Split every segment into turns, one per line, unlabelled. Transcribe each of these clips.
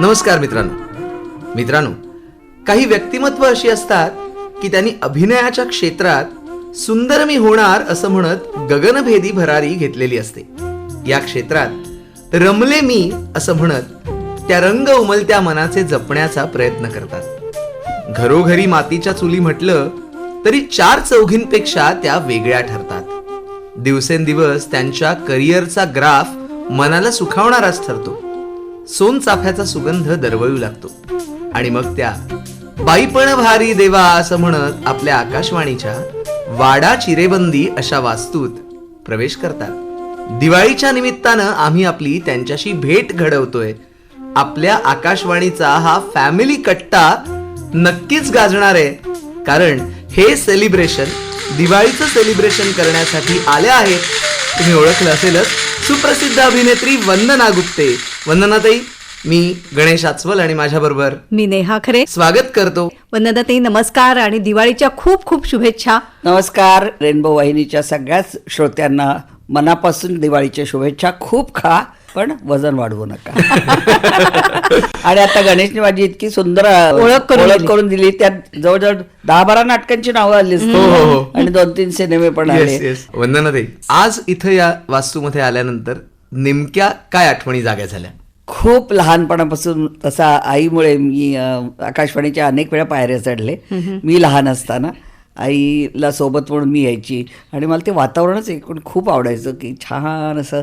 नमस्कार मित्रांनो, काही व्यक्तिमत्व अशी असतात की त्यांनी अभिनयाच्या क्षेत्रात सुंदर मी होणार असं म्हणत गगनभेदी भरारी घेतलेली असते. या क्षेत्रात रमले मी असं म्हणत त्या रंग उमलत्या मनाचे जपण्याचा प्रयत्न करतात. घरोघरी मातीच्या चुली म्हटलं तरी चार चौघींपेक्षा त्या वेगळ्या ठरतात. दिवसेंदिवस त्यांच्या करिअरचा ग्राफ मनाला सुखावणाराच ठरतो. सोनचाफ्याचा सुगंध दरवळू लागतो आणि मग त्या बाईपण भारी देवा असं म्हणत आपल्या आकाशवाणीच्या वाडा चिरेबंदी अशा वास्तूत प्रवेश करतात. दिवाळीच्या निमित्तानं आम्ही आपली त्यांच्याशी भेट घडवतोय. आपल्या आकाशवाणीचा हा फॅमिली कट्टा नक्कीच गाजणार आहे, कारण हे सेलिब्रेशन दिवाळीचं सेलिब्रेशन करण्यासाठी आल्या आहेत. तुम्ही ओळखलं असेलच, सुप्रसिद्ध अभिनेत्री वंदना गुप्ते. वंदनाताई, मी गणेश आचवल आणि माझ्या बरोबर
मी नेहा खरे
स्वागत करतो.
वंदनाताई नमस्कार आणि दिवाळीच्या खूप खूप शुभेच्छा.
नमस्कार. रेनबो वाहिनीच्या सगळ्याच श्रोत्यांना मनापासून दिवाळीच्या शुभेच्छा. खूप खा पण वजन वाढवू नका. आणि आता गणेशने माझी इतकी सुंदर ओळख करून दिली. त्यात जवळजवळ 10-12 नाटकांची नावं आली आणि 2-3 सिनेमे पण आले.
वंदनाताई, आज इथं या वास्तूमध्ये आल्यानंतर नेमक्या काय आठवणी जाग्या झाल्या?
खूप लहानपणापासून तसा आईमुळे मी आकाशवाणीच्या अनेक वेळा पायऱ्या चढले. मी लहान असताना आईला सोबत म्हणून मी यायची आणि मला ते वातावरणच एकूण खूप आवडायचं की छान असं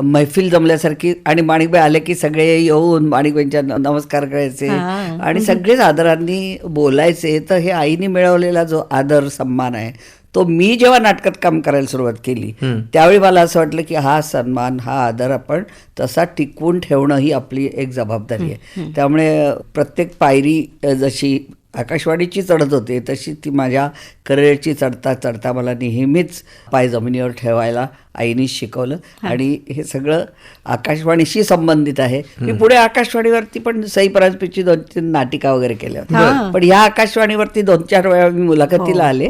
मैफिल जमल्यासारखी. आणि माणिकबाई आले की सगळे येऊन माणिकबाईंच्या नमस्कार करायचे आणि सगळेच आदरांनी बोलायचे. तर हे आईने मिळवलेला जो आदर सन्मान आहे तो मी जेव्हा नाटकात काम करायला सुरुवात केली त्यावेळी मला असं वाटलं की हा सन्मान, हा आदर आपण तसा टिकवून ठेवणं ही आपली एक जबाबदारी आहे. त्यामुळे प्रत्येक पायरी जशी आकाशवाणीची चढत होते तशी ती माझ्या करिअरची चढता चढता मला नेहमीच पाय जमिनीवर ठेवायला आईनीच शिकवलं. आणि हे सगळं आकाशवाणीशी संबंधित आहे. मी पुढे आकाशवाणीवरती पण सई परांजपेची 2-3 नाटिका वगैरे केल्या होत्या, पण ह्या आकाशवाणीवरती 2-4 वेळा मी मुलाखतीला आले.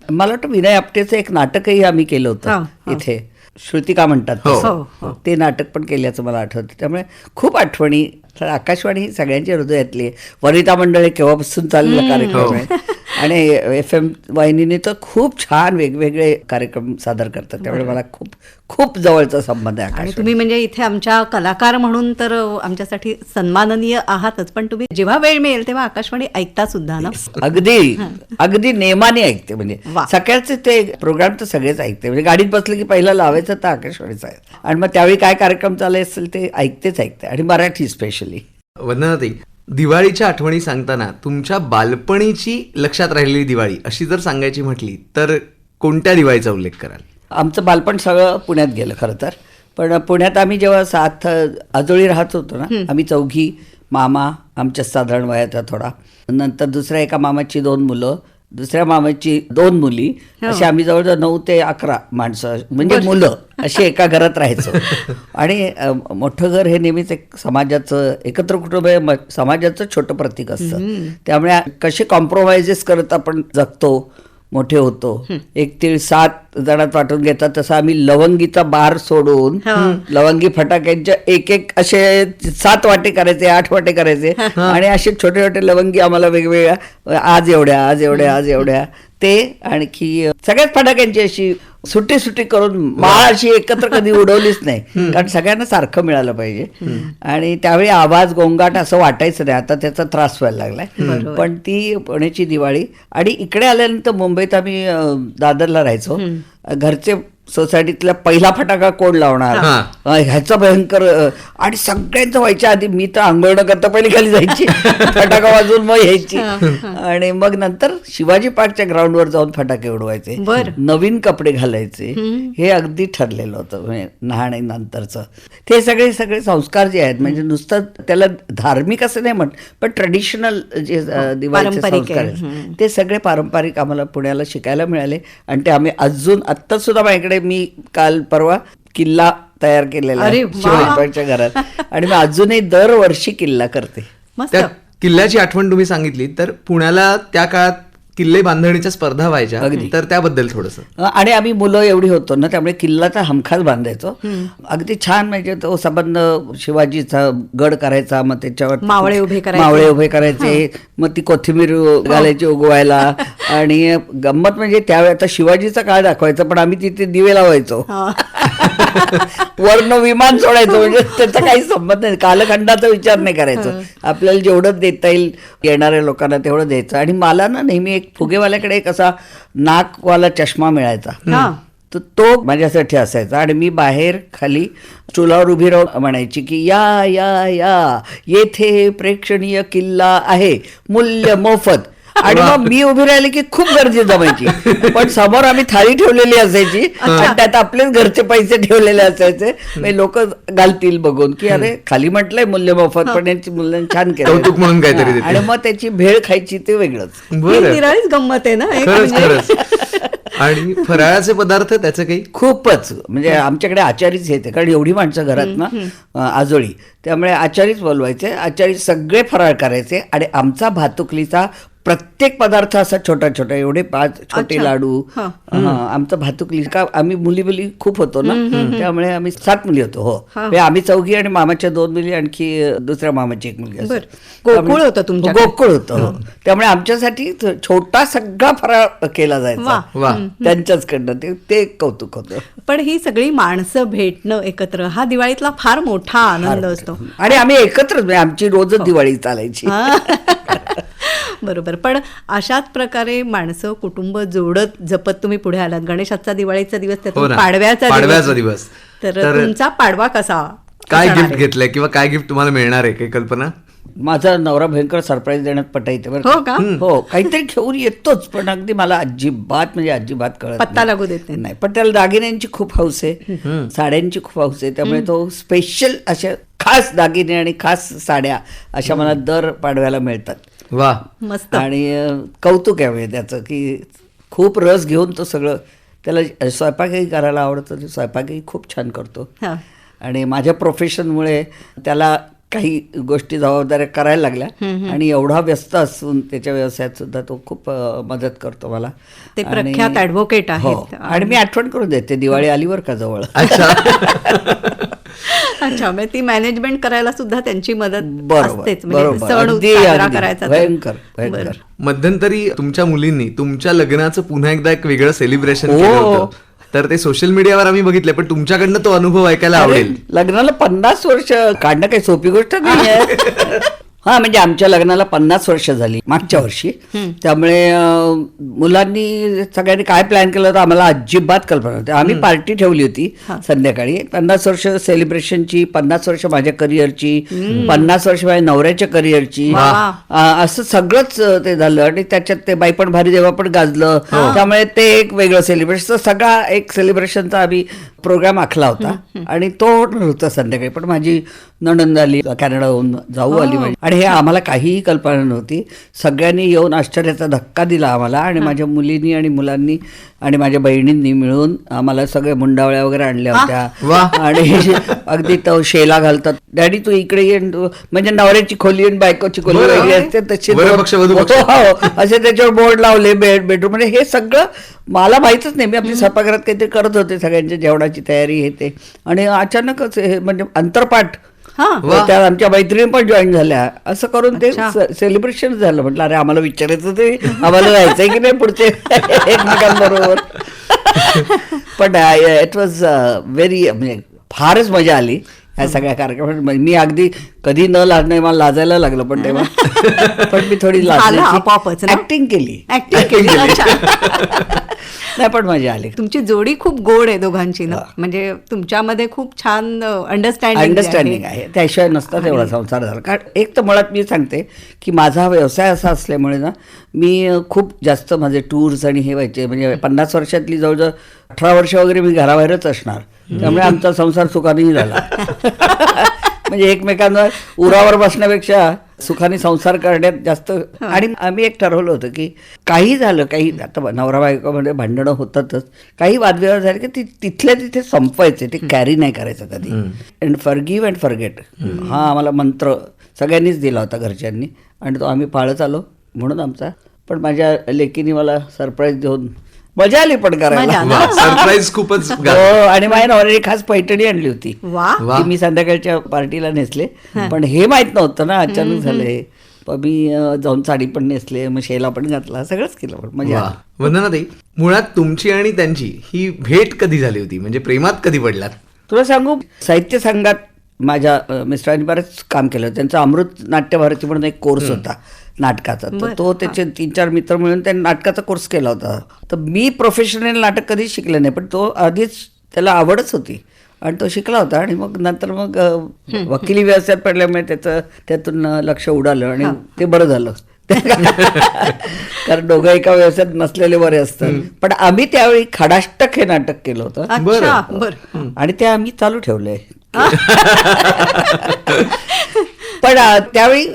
मला वाटतं विनय आपटेचं एक नाटकही आम्ही केलं होतं इथे, श्रुतिका म्हणतात ते नाटक पण केल्याचं मला आठवतं. त्यामुळे खूप आठवणी. आकाशवाणी ही सगळ्यांच्या हृदयातली आहे. वनिता मंडळ केव्हापासून चाललेला कार्यक्रम आहे आणि FM वाहिनीने तर खूप छान वेगवेगळे कार्यक्रम सादर करतात. त्यामुळे मला खूप खूप जवळचा संबंध आहे.
आणि तुम्ही म्हणजे इथे आमच्या कलाकार म्हणून तर आमच्यासाठी सन्माननीय आहातच, पण तुम्ही जेव्हा वेळ मिळेल तेव्हा आकाशवाणी ऐकता सुद्धा ना?
अगदी नेमाने ऐकते. म्हणजे सकाळचे ते प्रोग्राम तर सगळेच ऐकते. म्हणजे गाडीत बसलं की पहिला लावायचं तर आकाशवाणीचं आहे आणि मग त्यावेळी काय कार्यक्रम चालले असेल ते ऐकते आणि मराठी स्पेशली.
वंदनाताई, दिवाळीच्या आठवणी सांगताना तुमच्या बालपणीची लक्षात राहिलेली दिवाळी अशी जर सांगायची म्हटली तर कोणत्या दिवाळीचा उल्लेख कराल?
आमचं बालपण सगळं पुण्यात गेलं खरं तर. पण पुण्यात आम्ही जेव्हा 7 आजोळी राहत होतो ना, आम्ही 4 मामा, आमच्या साधारण वयाचा थोडा, नंतर दुसऱ्या एका मामाची 2 मुलं, दुसऱ्या मामाची 2 मुली, असे आम्ही जवळजवळ 9 ते 11 माणसं म्हणजे मुलं अशी एका घरात राहायचो. आणि मोठं घर हे नेहमीच एक समाजाचं, एकत्र कुटुंब हे समाजाचं छोटं प्रतीक असतं. त्यामुळे कसे कॉम्प्रोमाइजेस करत आपण जगतो, मोठे होतो. 1 तीळ 7 जणात वाटून घेतात तसं आम्ही लवंगीचा बार सोडून लवंगी फटाक्यांच्या एक असे 7 वाटे करायचे, 8 वाटे करायचे आणि असे छोटे छोटे लवंगी आम्हाला वेगवेगळ्या, आज एवढ्या ते आणखी सगळ्याच फटाक्यांची अशी सुट्टी करून माळ अशी एकत्र कधी उडवलीच नाही, कारण सगळ्यांना सारखं मिळालं पाहिजे. आणि त्यावेळी आवाज गोंगाट असं वाटायचं नाही. आता त्याचा त्रास व्हायला लागलाय. पण ती पुण्याची दिवाळी. आणि इकडे आल्यानंतर मुंबईत आम्ही दादरला राहायचो. घरचे सोसायटीतला पहिला फटाका कोण लावणार ह्याचा भयंकर. आणि सगळ्यांचं व्हायच्या आधी मी तर आंघोळ न करता पहिली खाली जायची, फटाका वाजवून मग यायची आणि मग नंतर शिवाजी पार्कच्या ग्राउंडवर जाऊन फटाके उडवायचे, नवीन कपडे घालायचे. हे अगदी ठरलेलं होतं म्हणजे लहानपणानंतरचं. ते सगळे संस्कार जे आहेत म्हणजे नुसतं त्याला धार्मिक असं नाही पण ट्रेडिशनल जे दिवाळीचे संस्कार आहेत ते सगळे पारंपरिक आम्हाला पुण्याला शिकायला मिळाले. आणि ते आम्ही अजून आत्ता सुद्धा माझ्याकडे, मी काल परवा किल्ला तयार केलेला शिवाजीच्या घरात आणि मी अजूनही दरवर्षी किल्ला करते.
त्या किल्ल्याची आठवण तुम्ही सांगितली तर पुण्याला त्या काळात किल्ले बांधणीच्या स्पर्धा व्हायच्या, तर त्याबद्दल थोडस.
आणि आम्ही मुलं एवढी होतो ना, त्यामुळे किल्लाचा हमखास बांधायचो. अगदी छान, म्हणजे तो संबंध शिवाजीचा गड करायचा, मग त्याच्यावर
मावळे उभे
करायचे, मग ती कोथिंबीर घालायची उगवायला. आणि गंमत म्हणजे त्यावेळी आता शिवाजीचा काळ दाखवायचा, पण आम्ही तिथे दिवे लावायचो. वर्ण विमान सोडायचं, म्हणजे त्याचा काही संबंध नाही, कालखंडाचा विचार नाही करायचो. आपल्याला जेवढं देता येईल येणाऱ्या लोकांना तेवढं द्यायचं. आणि मला ना नेहमी एक फुगेवाल्याकडे एक असा नाकवाला चष्मा मिळायचा, तर तो माझ्यासाठी असायचा. आणि मी बाहेर खाली चुलावर उभी राहून म्हणायची की या या या, येथे प्रेक्षणीय किल्ला आहे, मूल्य मोफत. आणि मग मी उभी राहिली की खूप गर्दी जमायची, पण समोर आम्ही थाळी ठेवलेली असायची आणि त्यात आपलेच घरचे पैसे ठेवलेले असायचे. लोक घालतील बघून की अरे खाली म्हटलंय मूल्य मोफत, पण यांची मुलांनी छान
कौतुक म्हणून काहीतरी
केलं.
देते.
आणि मग त्याची भेळ खायची, ते वेगळंच.
निराळीच गंमत आहे ना एक
खरंच
म्हणजे.
खरंच. आणि फराळाचे पदार्थ त्याचं काही
खूपच, म्हणजे आमच्याकडे आचारीच येते, कारण एवढी माणसं घरात ना आजोळी, त्यामुळे आचारीच बोलवायचे. आचारी सगळे फराळ करायचे. आणि आमचा भातुकलीचा प्रत्येक पदार्थ असा छोटा छोटा, एवढे 5 छोटे लाडू. आमचं भातुकली का, आम्ही मुली खूप होतो ना, त्यामुळे आम्ही 7 मुली होतो. हो, म्हणजे आम्ही 4 आणि मामाच्या 2 मुली, आणखी दुसऱ्या मामाची 1 मुलगी.
गोकुळ होतं तुमच्या?
गोकुळ होतं. त्यामुळे आमच्यासाठी छोटा सगळा फराळ केला जायचा त्यांच्याचकडनं. ते कौतुक होतं.
पण ही सगळी माणसं भेटणं एकत्र, हा दिवाळीतला फार मोठा आनंद असतो.
आणि आम्ही एकत्रच, म्हणजे आमची रोजच दिवाळी चालायची.
बरोबर. पण अशाच प्रकारे माणसं, कुटुंब जोडत जपत तुम्ही पुढे आलात. गणेशाचा दिवाळीचा दिवस, त्यातून पाडव्याचा दिवस. तर तुमचा पाडवा कसा,
काय गिफ्ट घेतलंय किंवा काय गिफ्ट तुम्हाला मिळणार आहे, काही कल्पना?
माझा नवरा भयंकर सरप्राईज देण्यात पटायचे बरं.
हो का?
हो, काहीतरी घेऊन येतोच, पण अगदी मला अजिबात कळत
पत्ता लागू देत
नाही. पण त्याला दागिन्यांची खूप हौस आहे, साड्यांची खूप हौस आहे, त्यामुळे तो स्पेशल अशा खास दागिने आणि खास साड्या अशा मला दर पाडव्याला मिळतात.
वा,
मस्त.
आणि कौतुक आहे त्याचं की खूप रस घेऊन तो सगळं, त्याला स्वयंपाकही करायला आवडतं, स्वयंपाकही खूप छान करतो. आणि माझ्या प्रोफेशनमुळे त्याला काही गोष्टी जबाबदाऱ्या करायला लागल्या, आणि एवढा व्यस्त असून त्याच्या व्यवसायात सुद्धा तो खूप मदत करतो मला.
ते प्रख्यात ॲडव्होकेट आहेत.
आणि मी आठवण करून देते, दिवाळी आलीवर का जवळ.
अच्छा, म्हणजे ती मॅनेजमेंट करायला सुद्धा त्यांची मदत असतेच,
करायचा. भयंकर.
मध्यंतरी तुमच्या मुलींनी तुमच्या लग्नाचं पुन्हा एकदा एक वेगळं सेलिब्रेशन केलं होतं, तर ते सोशल मीडियावर आम्ही बघितले, पण तुमच्याकडनं तो अनुभव ऐकायला आवडेल.
लग्नाला 50 वर्ष काढणं काही सोपी गोष्ट नाही आहे. हा, म्हणजे आमच्या लग्नाला 50 वर्ष झाली मागच्या वर्षी. त्यामुळे मुलांनी सगळ्यांनी काय प्लॅन केलं होतं आम्हाला अजिबात कल्पना नव्हती. आम्ही पार्टी ठेवली होती संध्याकाळी, 50 वर्ष सेलिब्रेशनची, 50 वर्ष माझ्या करिअरची, 50 वर्ष माझ्या नवऱ्याच्या करिअरची, असं सगळंच ते झालं. आणि त्याच्यात ते बाई पण भारी देवा पण गाजलं, त्यामुळे ते एक वेगळं सेलिब्रेशन, सगळा एक सेलिब्रेशनचा आम्ही प्रोग्राम आखला होता. आणि तो होता संध्याकाळी. पण माझी नणंद आली कॅनडाहून, जाऊ आली माझी, आणि हे आम्हाला काहीही कल्पना नव्हती. सगळ्यांनी येऊन आश्चर्याचा धक्का दिला आम्हाला. आणि माझ्या मुलींनी आणि मुलांनी आणि माझ्या बहिणींनी मिळून आम्हाला सगळ्या मुंडावळ्या वगैरे आणल्या होत्या. आणि अगदी तो शेला घालतात, डॅडी तू इकडे ये, म्हणजे नवऱ्याची खोली आणि बायकोची खोली वेगळी असते तशी, असे त्याच्यावर बोर्ड लावले बेडरूम. म्हणजे हे सगळं मला माहितच नाही. मी आपली स्वयंपाकघरात काहीतरी करत होते, सगळ्यांच्या जेवणाची तयारी हे ते, आणि अचानकच हे म्हणजे अंतरपाठ त्या आमच्या मैत्रिणी पण जॉईन झाल्या. असं करून ते सेलिब्रेशन झालं. म्हटलं अरे आम्हाला विचारायचं ते, आम्हाला जायचंय की नाही पुढचे एकमेकांबरोबर. पण इट वॉज व्हेरी, म्हणजे फारच मजा आली ह्या सगळ्या कार्यक्रमात. मी अगदी कधी न लाजणे, मला लाजायला लागलं पण तेव्हा. पण मी थोडी ऍक्टिंग केली. नाही, पण मजा आली.
तुमची जोडी खूप गोड आहे दोघांची ना, म्हणजे तुमच्यामध्ये खूप छान अंडरस्टँडिंग
आहे. त्याशिवाय नसता तेवढा संसार झाला. कारण एक तर मुळात मी सांगते की माझा व्यवसाय असा असल्यामुळे ना, मी खूप जास्त माझे टूर्स आणि हे व्हायचे. म्हणजे 50 वर्षातली जवळजवळ 18 वर्ष वगैरे मी घराबाहेरच असणार. त्यामुळे आमचा संसार सुखानेही झाला. म्हणजे एकमेकांवर उरावर बसण्यापेक्षा सुखाने संसार करण्यात जास्त. आणि आम्ही एक ठरवलं होतं की काही झालं, काही आता नवरा बायकोमध्ये भांडणं होतातच, काही वादविवाद झाले की तिथल्या तिथे संपवायचे, ते कॅरी नाही करायचं कधी. अँड फॉरगिव्ह अँड फॉरगेट, हा आम्हाला मंत्र सगळ्यांनीच दिला होता घरच्यांनी, आणि तो आम्ही पाळत आलो. म्हणून आमचा पण माझ्या लेकीने मला सरप्राईज देऊन मजा आली पण करायला.
मजा.
सरप्राईज खूपच
हो, आणि माझ्या नवऱ्याने खास पैठणी आणली होती
वा
वा.
ती मी संध्याकाळच्या पार्टीला नेसले, पण हे माहित नव्हतं ना, अचानक झालं हे. पण मी जाऊन साडी पण नेसले, मग शेला पण घातला, सगळंच केलं. पण म्हणजे
वा. वंदनाताई, मुळात तुमची आणि त्यांची ही भेट कधी झाली होती, म्हणजे प्रेमात कधी पडलात?
तुला सांगू, साहित्य संघात माझ्या मिस्टरांनी बरेच काम केलं. त्यांचा अमृत नाट्य भारती म्हणून एक कोर्स होता नाटकाचा, तर तो त्याचे 3-4 मित्र मिळून त्यांनी नाटकाचा कोर्स केला होता. तर मी प्रोफेशनल नाटक कधीच शिकले नाही, पण तो आधीच त्याला आवडच होती आणि तो शिकला होता. आणि मग नंतर मग वकिली व्यवसायात पडल्यामुळे त्यातून लक्ष उडालं आणि ते बरं झालं. कारण दोघं एका व्यवसायात नसलेले बरे असतात. पण आम्ही त्यावेळी खडाष्टक हे नाटक केलं होतं
अच्छा बरं.
आणि ते आम्ही चालू ठेवलंय. पण त्यावेळी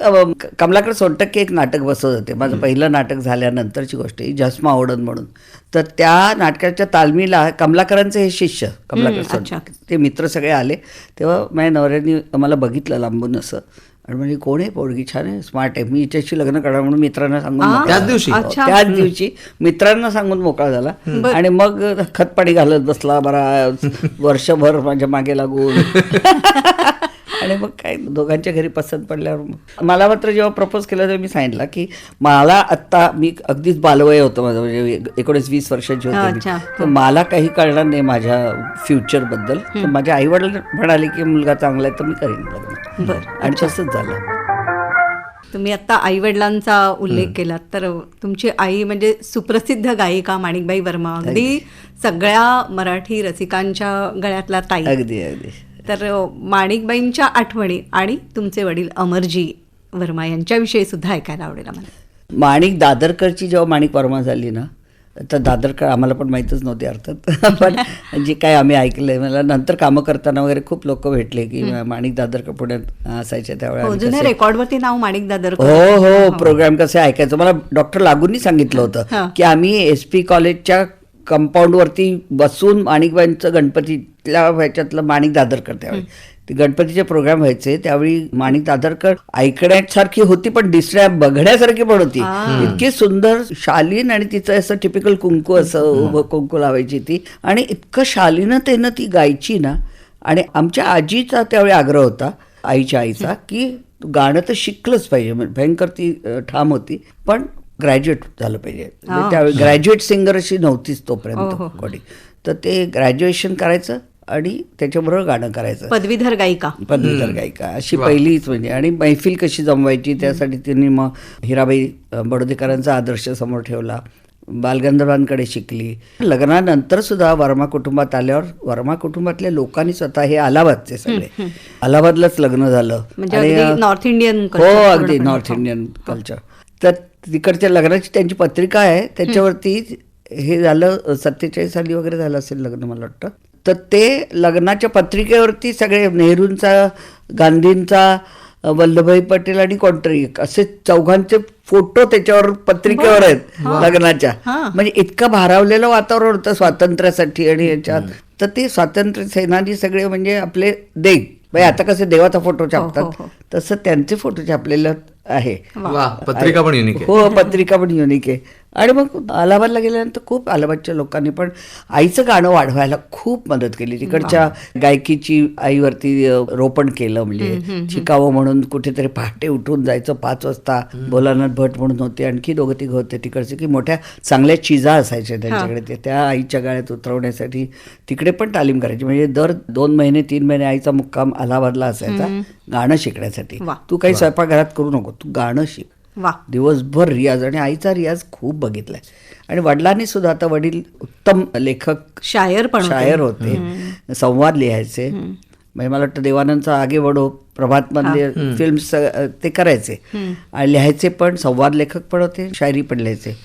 कमलाकर सोनटक्के एक नाटक बसवत होते. माझं पहिलं नाटक झाल्यानंतरची गोष्ट ही, जस्मा ओढण म्हणून. तर त्या नाटकाच्या तालमीला कमलाकरांचे हे शिष्य कमलाकर सोनटक्के ते मित्र सगळे आले. तेव्हा माझ्या नवऱ्याने मला बघितलं लांबून असं आणि म्हणजे कोण आहे, पोरगी छान आहे, स्मार्ट आहे, मी हिच्याशी लग्न करणार म्हणून मित्रांना सांगून मोकळा
त्याच
झाला.
दिवशी?
अच्छा.
त्याच दिवशी मित्रांना सांगून मोकळा झाला. आणि मग खतपाणी घालत बसला बरा वर्षभर माझ्या मागे लागून. आणि मग काय दोघांच्या घरी पसंत पडल्यावर मला मात्र जेव्हा प्रपोज केलं तेव्हा मी सांगितलं की मला आत्ता, मी अगदीच बालवय होतं माझं, म्हणजे 19-20 वर्षाची होते मी. तर मला काही कळणार नाही माझ्या फ्युचरबद्दल. तर माझ्या आईवडील म्हणाले की मुलगा चांगला आहे तर मी करीन लग्न.
बरं.
आणि तसंच झालं.
तुम्ही आता आई वडिलांचा उल्लेख केला, तर तुमची आई म्हणजे सुप्रसिद्ध गायिका माणिकबाई वर्मा, अगदी सगळ्या मराठी रसिकांच्या गळ्यातला ताई.
अगदी अगदी.
तर माणिकबाईंच्या आठवणी आणि तुमचे वडील अमरजी वर्मा यांच्याविषयी सुद्धा ऐकायला आवडेल आम्हाला.
माणिक दादरकरची जेव्हा माणिक वर्मा झाली ना, तर दादरकर आम्हाला पण माहीतच नव्हते अर्थात. पण जे काय आम्ही ऐकलंय, मला नंतर कामं करताना वगैरे खूप लोक भेटले की माणिक दादरकर पुण्यात असायचे त्यावेळेला.
जुन्या रेकॉर्डवरती नाव माणिक दादरकर.
हो, प्रोग्राम कसे ऐकायचं मला डॉक्टर लागूंनी सांगितलं होतं की आम्ही SP कॉलेजच्या कंपाऊंडवरती बसून माणिकबाईंचं गणपतीतल्या ह्याच्यातलं माणिक दादरकर त्यावेळी ते गणपतीचे प्रोग्राम व्हायचे. त्यावेळी माणिक दादरकर ऐकण्यासारखी होती पण बघण्यासारखी पण होती. इतकी सुंदर शालीन आणि तिचं असं टिपिकल कुंकू, असं उभं कुंकू लावायची ती, आणि इतकं शालीनतेनं ती गायची ना. आणि आमच्या आजीचा त्यावेळी आग्रह होता, आईच्या आईचा, की गाणं तर शिकलंच पाहिजे. भयंकर ती ठाम होती, पण ग्रॅज्युएट झालं पाहिजे. त्यावेळी ग्रॅज्युएट सिंगर अशी नव्हतीच तोपर्यंत कोणी. तर ते ग्रॅज्युएशन करायचं आणि त्याच्याबरोबर गाणं करायचं.
पदवीधर गायिका
अशी पहिलीच म्हणजे. आणि मैफिल कशी जमवायची त्यासाठी त्यांनी मग हिराबाई बडोदेकरांचा आदर्श समोर ठेवला. बालगंधर्वांकडे शिकली. लग्नानंतर सुद्धा वर्मा कुटुंबात आल्यावर वर्मा कुटुंबातल्या लोकांनी स्वतः, हे अलाहाबादचे सगळे, अलाहाबादलाच लग्न झालं.
म्हणजे नॉर्थ इंडियन.
हो, अगदी नॉर्थ इंडियन कल्चर. तर तिकडच्या लग्नाची त्यांची पत्रिका आहे, त्याच्यावरती हे झालं 47 साली वगैरे झालं असेल लग्न मला वाटतं. तर ते लग्नाच्या पत्रिकेवरती सगळे नेहरूंचा, गांधींचा, वल्लभभाई पटेल आणि कोणतरी असे चौघांचे फोटो त्याच्यावर पत्रिकेवर आहेत लग्नाच्या. म्हणजे इतकं भारावलेलं वातावरण होतं स्वातंत्र्यासाठी आणि याच्यात. तर ते स्वातंत्र्य सेनानी सगळे म्हणजे आपले आता कसे देवाचा फोटो छापतात तसं त्यांचे फोटो छापलेलं आहे.
पत्रिका पण युनिक आहे.
हो, पत्रिका पण युनिक आहे. आणि मग अलाहाबादला गेल्यानंतर खूप अलाहाबादच्या लोकांनी पण आईचं गाणं वाढवायला खूप मदत केली. तिकडच्या गायकीची आईवरती रोपण केलं. म्हणजे शिकावं म्हणून कुठेतरी पहाटे उठून जायचं 5 वाजता. भोलानाथ भट म्हणून होते, आणखी 2-3 होते तिकडचे, की मोठ्या चांगल्या चिजा असायच्या त्यांच्याकडे. त्या आईच्या गाळ्यात उतरवण्यासाठी तिकडे पण तालीम करायची. म्हणजे दर 2 महिने 3 महिने आईचा मुक्काम अलाहाबादला असायचा गाणं शिकण्यासाठी. तू काही स्वयंपाकघरात करू नको, तू गाणं शिक. दिवसभर रियाज. आणि आईचा रियाज खूप बघितलाय. आणि वडिलांनी सुद्धा, आता वडील उत्तम लेखक, शायर होते, संवाद लिहायचे. म्हणजे मला वाटतं देवानंदचा आगे वडो, प्रभातमधले फिल्म्स ते करायचे आणि लिहायचे, पण संवाद लेखक पण होते, शायरी पण लिहायचे.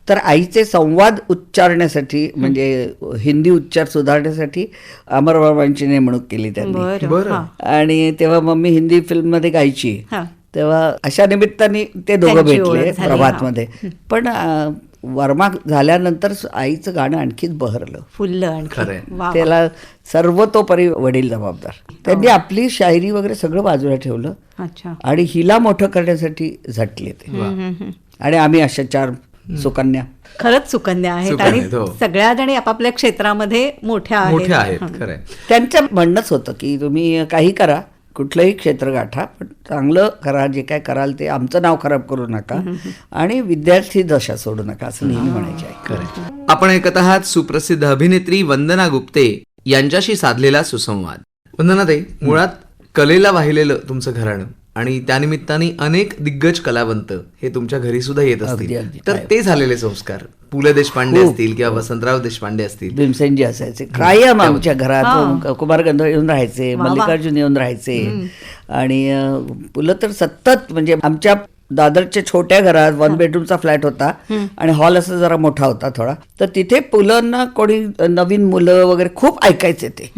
तर आईचे संवाद उच्चारण्यासाठी, म्हणजे हिंदी उच्चार सुधारण्यासाठी अमर वर्मांची नेमणूक केली त्यांनी. आणि तेव्हा मम्मी हिंदी फिल्ममध्ये गायची, तेव्हा अशा निमित्ताने ते दोघं भेटले प्रभातमध्ये. पण वर्मा झाल्यानंतर आईचं गाणं आणखीच बहरलं,
फुललं.
त्याला सर्वतोपरी वडील जबाबदार. त्यांनी आपली शायरी वगैरे सगळं बाजूला ठेवलं आणि हिला मोठं करण्यासाठी झटले ते. आणि आम्ही अशा 4 सुकन्या.
खरंच सुकन्या आहेत
सुकन्या
आणि
आहेत, हो.
सगळ्या जणी आपापल्या क्षेत्रामध्ये मोठ्या
मोठ्या
आहेत.
आहेत खरंय.
त्यांचं म्हणणंच होतं की तुम्ही काही करा, कुठलंही क्षेत्र गाठा, पण चांगलं करा, जे काय कराल ते आमचं नाव खराब करू नका आणि विद्यार्थी दशा सोडू नका, असं नेहमी म्हणायचे आहे.
खरंय. आपण ऐकत आहात सुप्रसिद्ध अभिनेत्री वंदना गुप्ते यांच्याशी साधलेला सुसंवाद. वंदनाताई, मुळात कलेला वाहिलेलं तुमचं घराणं आणि त्यानिमित्ताने अनेक दिग्गज कलावंत हे तुमच्या घरी सुद्धा येत
अगदी,
असतील,
अगदी.
तर ते झालेले संस्कार पु ल देशपांडे
खूप.
असतील किंवा वसंतराव देशपांडे असतील.
भीमसेनजी असायचे कायम आमच्या घरात, कुमार गंधर्व येऊन राहायचे, मल्लिकार्जुन येऊन राहायचे आणि पुलं तर सतत, म्हणजे आमच्या दादरच्या छोट्या घरात 1 बेडरूमचा फ्लॅट होता आणि हॉल असा जरा मोठा होता थोडा, तर तिथे पुलंना कोणी नवीन मुलं वगैरे खूप ऐकायचे ते,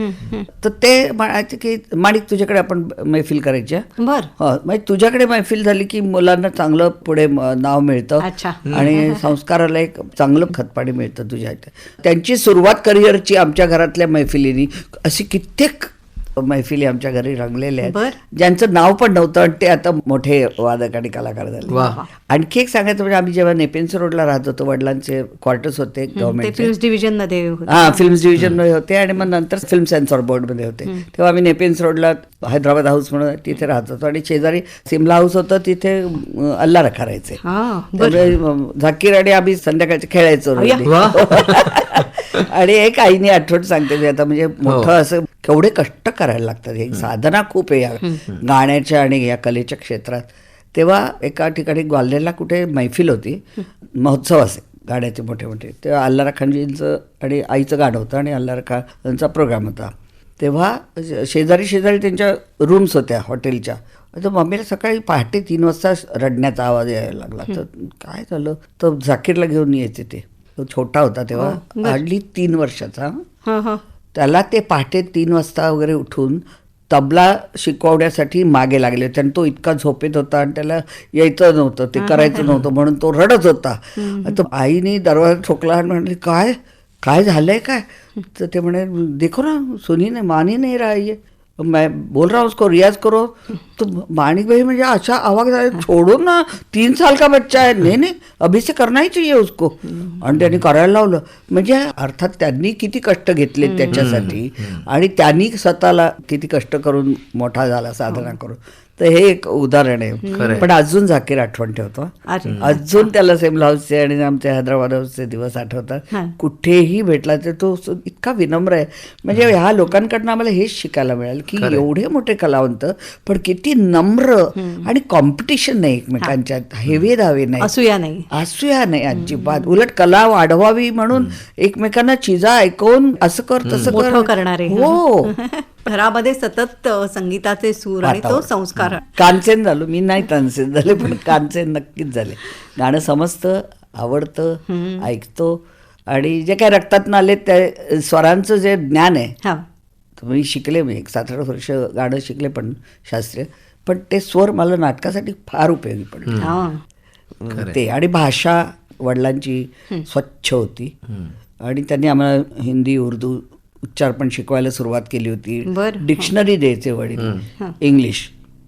तर ते म्हणायचे की माणिक तुझ्याकडे आपण मैफिल करायची आहे.
बर.
हो, म्हणजे तुझ्याकडे मैफिल झाली की मुलांना चांगलं पुढे नाव मिळतं
अच्छा.
आणि संस्काराला एक चांगलं खतपाणी मिळतं तुझ्या इथे. त्यांची सुरुवात करिअरची आमच्या घरातल्या मैफिलीनी, अशी कित्येक मैफिली आमच्या घरी रंगलेल्या
बर.
आहेत ज्यांचं नाव पण नव्हतं आणि ते आता मोठे वादक आणि कलाकार झाले.
वाह.
आणखी एक सांगायचं म्हणजे आम्ही जेव्हा नेपेन्स रोडला राहत होतो, वडिलांचे क्वार्टर्स होते
ते
गव्हर्नमेंटचे.
फिल्म्स डिव्हिजन मध्ये होते.
हा, फिल्म्स डिव्हिजनमध्ये होते आणि मग नंतर फिल्म सेन्सॉर बोर्डमध्ये होते. तेव्हा आम्ही नेपेन्स रोडला हैदराबाद हाऊस म्हणून तिथे राहत होतो आणि शेजारी सिमला हाऊस होतं, तिथे अल्ला रखा राहायचे.
हा, बर.
त्यामुळे झाकीर आणि आम्ही संध्याकाळचे खेळायचो रोज. आणि एक आईने आठवण सांगते मी आता, म्हणजे मोठं असं केवढे कष्ट करायला लागतात, ही साधना खूप आहे या गाण्याच्या आणि या कलेच्या क्षेत्रात. तेव्हा एका ठिकाणी ग्वाल्हेरला कुठे मैफिल होती, महोत्सव असे गाण्याचे मोठे मोठे, तेव्हा अल्लारा खानजींचं आणि आईचं गाणं होतं आणि अल्लारा खानचा प्रोग्राम होता. तेव्हा शेजारी शेजारी त्यांच्या रूम्स होत्या हॉटेलच्या. तर मम्मीला सकाळी पहाटे 3 वाजता रडण्याचा आवाज यायला लागला. तर काय झालं, तर झाकीरला घेऊन यायचे ते. तो छोटा होता तेव्हा, हार्डली 3 वर्षाचा.
हा, हा.
त्याला ते पहाटे 3 वाजता वगैरे उठून तबला शिकवण्यासाठी मागे लागले होते आणि तो इतका झोपेत होता आणि त्याला यायचं नव्हतं, ते करायचं नव्हतं म्हणून तो रडत होता. तर आईने दरवाजा ठोकला आणि म्हणाली, काय काय झालंय काय? तर ते म्हणे, देखो ना सुनी ने मान ही नहीं रहा ये, मैं बोल रहा हूँ उसको रियाज करो. तो माणिक भाई म्हणजे अशा आवाज आला, छोडो ना, 3 साल का बच्चा है. नाही नाही, अभी से करना ही चाहिए उसको. आणि त्यांनी करायला लावलं. म्हणजे अर्थात त्यांनी किती कष्ट घेतले त्याच्यासाठी आणि त्यांनी स्वतःला किती कष्ट करून मोठा झाला साधना करून. तर हे एक उदाहरण आहे. पण अजून झाकीर आठवण ठेवतो,
अरे.
अजून त्याला सिमला हाऊसचे आणि आमच्या हैदराबाद हाऊसचे दिवस आठवतात. कुठेही भेटला तर तो इतका विनम्र आहे. म्हणजे ह्या लोकांकडनं आम्हाला हेच शिकायला मिळालं की एवढे मोठे कलावंत पण किती नम्र आणि कॉम्पिटिशन नाही एकमेकांच्यात, हेवे दावे नाही,
असूया नाही,
असूया नाही अजिबात. उलट कला वाढवावी म्हणून एकमेकांना चिजा ऐकवून असं कर तसं
मोठं करणारे.
हो.
घरामध्ये सतत संगीताचे सूर आणि तो संस्कार.
कानसेन झालो मी, नाही तानसेन झाले, पण कानसेन नक्कीच झाले. गाणं समजतं, आवडतं, ऐकतो आणि जे काय रक्तात आले त्या स्वरांचं जे ज्ञान आहे,
हा,
मी शिकले, मी 7-8 वर्ष गाणं शिकले पण शास्त्रीय, पण ते स्वर मला नाटकासाठी फार उपयोगी पडले.
हा.
ते आणि भाषा वडिलांची स्वच्छ होती आणि त्यांनी आम्हाला हिंदी उर्दू उच्चार पण शिकवायला सुरुवात केली होती.
बरं.
डिक्शनरी द्यायचे वडील इंग्लिश,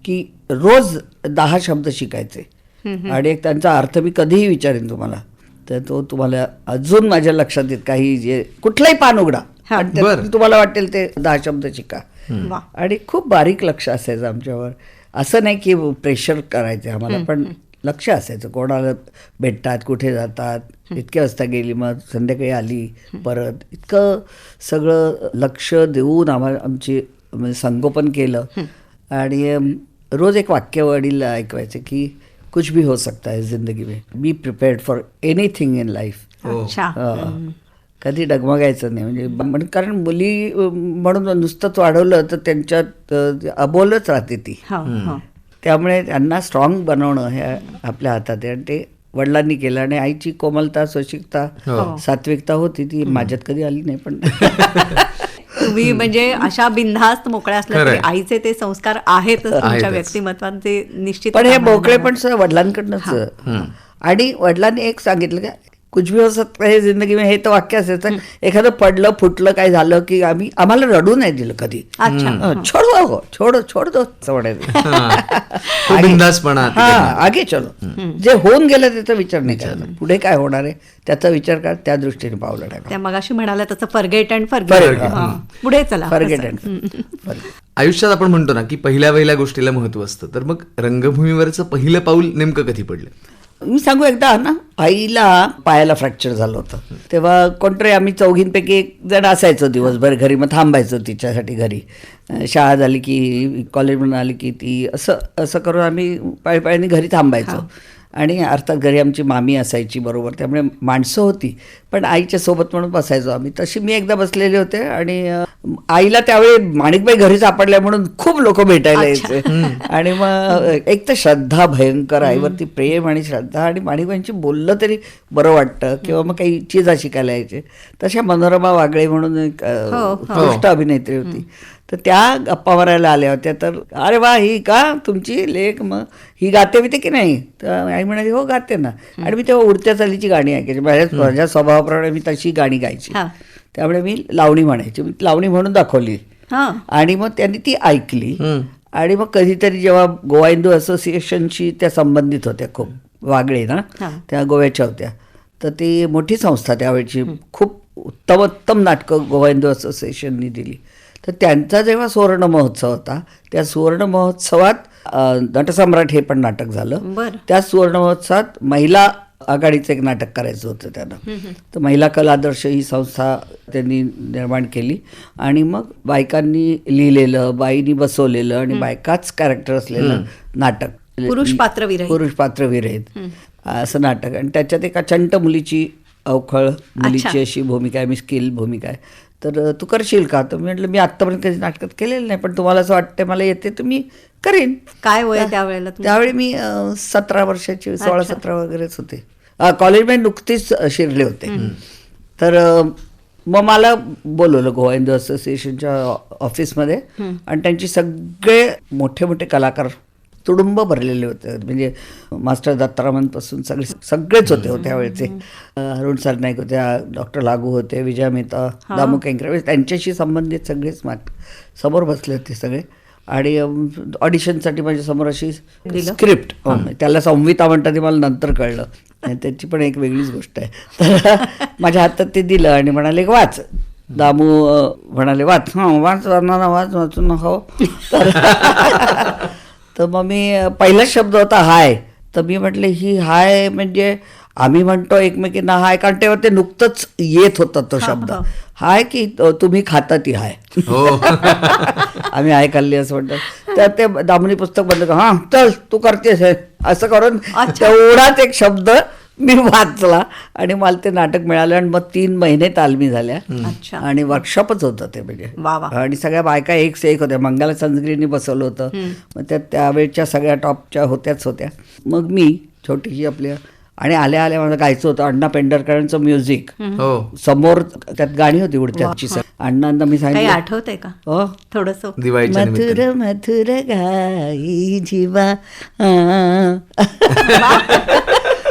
की रोज 10 शब्द शिकायचे आणि एक त्यांचा अर्थ मी कधीही विचारेन तुम्हाला, तर तो तुम्हाला अजून माझ्या लक्षात येत. काही जे कुठलाही पान उघडा आणि त्यात तुम्हाला वाटेल ते 10 शब्द शिका. आणि खूप बारीक लक्ष असायचं आमच्यावर. असं नाही की प्रेशर करायचे आम्हाला, पण लक्ष असायचं कोणाला भेटतात, कुठे जातात, इतक्या वाजता गेली, मग संध्याकाळी आली परत, इतकं सगळं लक्ष देऊन आम्हाला आमची म्हणजे संगोपन केलं. आणि रोज एक वाक्य वडील ऐकवायचे की कुछ भी हो सकता है जिंदगी में, बी prepared for anything in life. कधी डगमगायचं नाही. म्हणजे कारण मुली म्हणून नुसतंच वाढवलं तर त्यांच्यात अबोलच राहते ती. त्यामुळे त्यांना स्ट्रॉंग बनवणं हे आपल्या हातात आहे आणि ते वडिलांनी केलं. आणि आईची कोमलता, स्वच्छता, सात्विकता होती, ती माझ्यात कधी आली नाही. पण
तुम्ही म्हणजे अशा बिनधास्त मोकळ्या असल्या तरी आईचे ते संस्कार आहेतच तुमच्या व्यक्तिमत्वाचे निश्चित.
पण हे मोकळे पण वडिलांकडनंच. आणि वडिलांनी एक सांगितलं की कुछ भी हो सकता है जिंदगी में, हे तर वाक्य असायचं. एखादं पडलं फुटलं काय झालं की आम्हाला रडू नाही दिलं कधी.
अच्छा.
छोड दो छोड दो असं म्हणायचं.
तो बिनधास्तपणा
हा आगे चलो. जे होऊन गेलं त्याचा विचार नाही करायचा, पुढे काय होणार आहे त्याचा विचार कर, त्या दृष्टीने पावलं टाका.
त्या मगाशी म्हणाला तसं फॉरगेट अँड
Forget,
फॉरगेट,
हा.
पुढे चला.
फॉरगेट
असं.
अँड
आयुष्यात आपण म्हणतो ना की पहिल्या गोष्टीला महत्व असतं, तर मग रंगभूमीवरचं पहिलं पाऊल नेमकं कधी पडलं?
मी सांगू, एकदा ना आईला पायाला फ्रॅक्चर झालं होतं. तेव्हा कोणतरी आम्ही चौघींपैकी एक जण असायचं दिवसभर घरी, मग थांबायचं तिच्यासाठी घरी. शाळा झाली की कॉलेजमधून आली की ती असं करून आम्ही पाळीपाळीने घरी थांबायचो. आणि अर्थात घरी आमची मामी असायची बरोबर, त्यामुळे माणसं होती, पण आईच्या सोबत म्हणून बसायचो आम्ही. तशी मी एकदा बसलेले होते आणि आईला त्यावेळी माणिकबाई घरी सापडल्या म्हणून खूप लोक भेटायला यायचे. आणि मग एक तर श्रद्धा भयंकर, आईवरती प्रेम आणि श्रद्धा, आणि माणिकबाईंची बोललं तरी बरं वाटतं, किंवा मग काही चिजा शिकायला यायचे. तशा मनोरमा वागळे म्हणून एक उत्कृष्ट अभिनेत्री होती, तर त्या गप्पा मारायला आल्या होत्या. तर अरे वा, ही का तुमची लेक, मग ही गाते बिते की नाही? तर आई म्हणाली हो गाते ना. आणि मी तेव्हा उडत्या चालीची गाणी ऐकायची. माझ्या स्वभावाप्रमाणे मी तशी गाणी गायची, त्यामुळे मी लावणी म्हणायची. मी लावणी म्हणून दाखवली आणि मग त्यांनी ती ऐकली. आणि मग कधीतरी जेव्हा गोवा हिंदू असोसिएशनशी त्या संबंधित होत्या, खूप वागळे ना त्या गोव्याच्या होत्या, तर ती मोठी संस्था त्यावेळची, खूप उत्तम नाटकं गोवा हिंदू असोसिएशननी दिली. तर त्यांचा जेव्हा सुवर्ण महोत्सव होता, त्या सुवर्ण महोत्सवात नटसम्राट हे पण नाटक झालं. त्या सुवर्ण महोत्सवात महिला आघाडीचं एक नाटक करायचं होतं त्यांना. तर महिला कलादर्श ही संस्था त्यांनी निर्माण केली. आणि मग बायकांनी लिहिलेलं, बाईनी बसवलेलं आणि बायकाच कॅरेक्टर असलेलं नाटक,
पुरुष पात्र विरहित
असं नाटक. आणि त्याच्यात एका चंट मुलीची, अवखळ मुलीची अशी भूमिका आहे, मिस्किल भूमिका आहे. तर तू करशील का? तर मी म्हटलं मी आत्तापर्यंत कधी नाटकात केलेलं नाही, पण तुम्हाला असं वाटतं मला येते तर मी करेन.
काय वय त्यावेळेला?
त्यावेळी मी 17 वर्षाची, 16-17 वगैरेच होते. कॉलेजमध्ये नुकतीच शिरले होते. तर मग मला बोलवलं गोवा हिंदू असोसिएशनच्या ऑफिसमध्ये, आणि त्यांचे सगळे मोठे मोठे कलाकार तुडुंब भरलेले होते. म्हणजे मास्टर दत्तारामांपासून सगळेच होते त्यावेळेचे. अरुण सरनाईक होत्या, डॉक्टर लागू होते, विजया मेहता, दामू केंकरे, त्यांच्याशी संबंधित सगळेच समोर बसले होते सगळे. आणि ऑडिशनसाठी माझ्या समोर अशी स्क्रिप्ट, त्याला संहिता म्हणतात ते मला नंतर कळलं, आणि त्याची पण एक वेगळीच गोष्ट आहे. तर माझ्या हातात ते दिलं आणि म्हणाले वाच. दामू म्हणाले वाच वाचून हो. तर मग मी पहिलाच शब्द होता हाय. तर मी म्हटले ही हाय म्हणजे आम्ही म्हणतो एकमेकींना हाय, कारण तेव्हा ते नुकतंच येत होता तो शब्द. हाय की तुम्ही खाता ती हाय. आम्ही हाय खाल्ली असं म्हणतो. तर ते दामनी पुस्तक बंद कर, हां चल तू करतेस हे, असं करून तेवढाच एक शब्द मी वाचला आणि मला ते नाटक मिळालं. आणि मग 3 महिने तालमी झाल्या आणि वर्कशॉपच होतं ते. म्हणजे आणि सगळ्या बायका एक से एक होत्या. मंगला संजगिरींनी बसवलं होतं, मग त्यावेळच्या सगळ्या टॉपच्या होत्या. मग मी छोटीशी आपल्या, आणि आल्या आल्या मला गायचं होतं अण्णा पेंढरकरांचं म्युझिक. समोर त्यात गाणी होती उडत्याची. अण्णांना मी सांगितलं,
आठवतंय का हो थोडंसं?
मथुर मथुर गाई जीवा.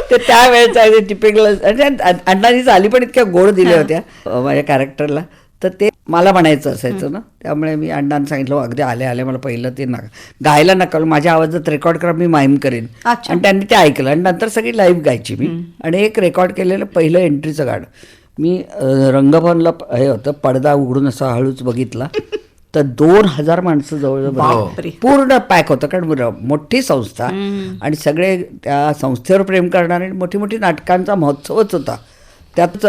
ते त्यावेळेचा टिपिकल. अण्णांनी चाली पण इतक्या गोड दिल्या होत्या माझ्या कॅरेक्टरला. तर ते मला म्हणायचं असायचं ना, त्यामुळे मी अण्णांना सांगितलं अगदी आले मला पहिलं ते गायला नका, माझ्या आवाजात रेकॉर्ड करा, मी माईम करेन. आणि त्यांनी ते ऐकलं आणि नंतर सगळी लाईव्ह गायची मी. आणि एक रेकॉर्ड केलेलं पहिलं एंट्रीचं गाणं मी रंगभवनला हे होतं, पडदा उघडून असा हळूच बघितला तर 2000 माणसं जवळजवळ पूर्ण पॅक होतं, कारण मोठी संस्था आणि सगळे त्या संस्थेवर प्रेम करणारे. मोठी मोठी नाटकांचा महोत्सवच होता. त्यात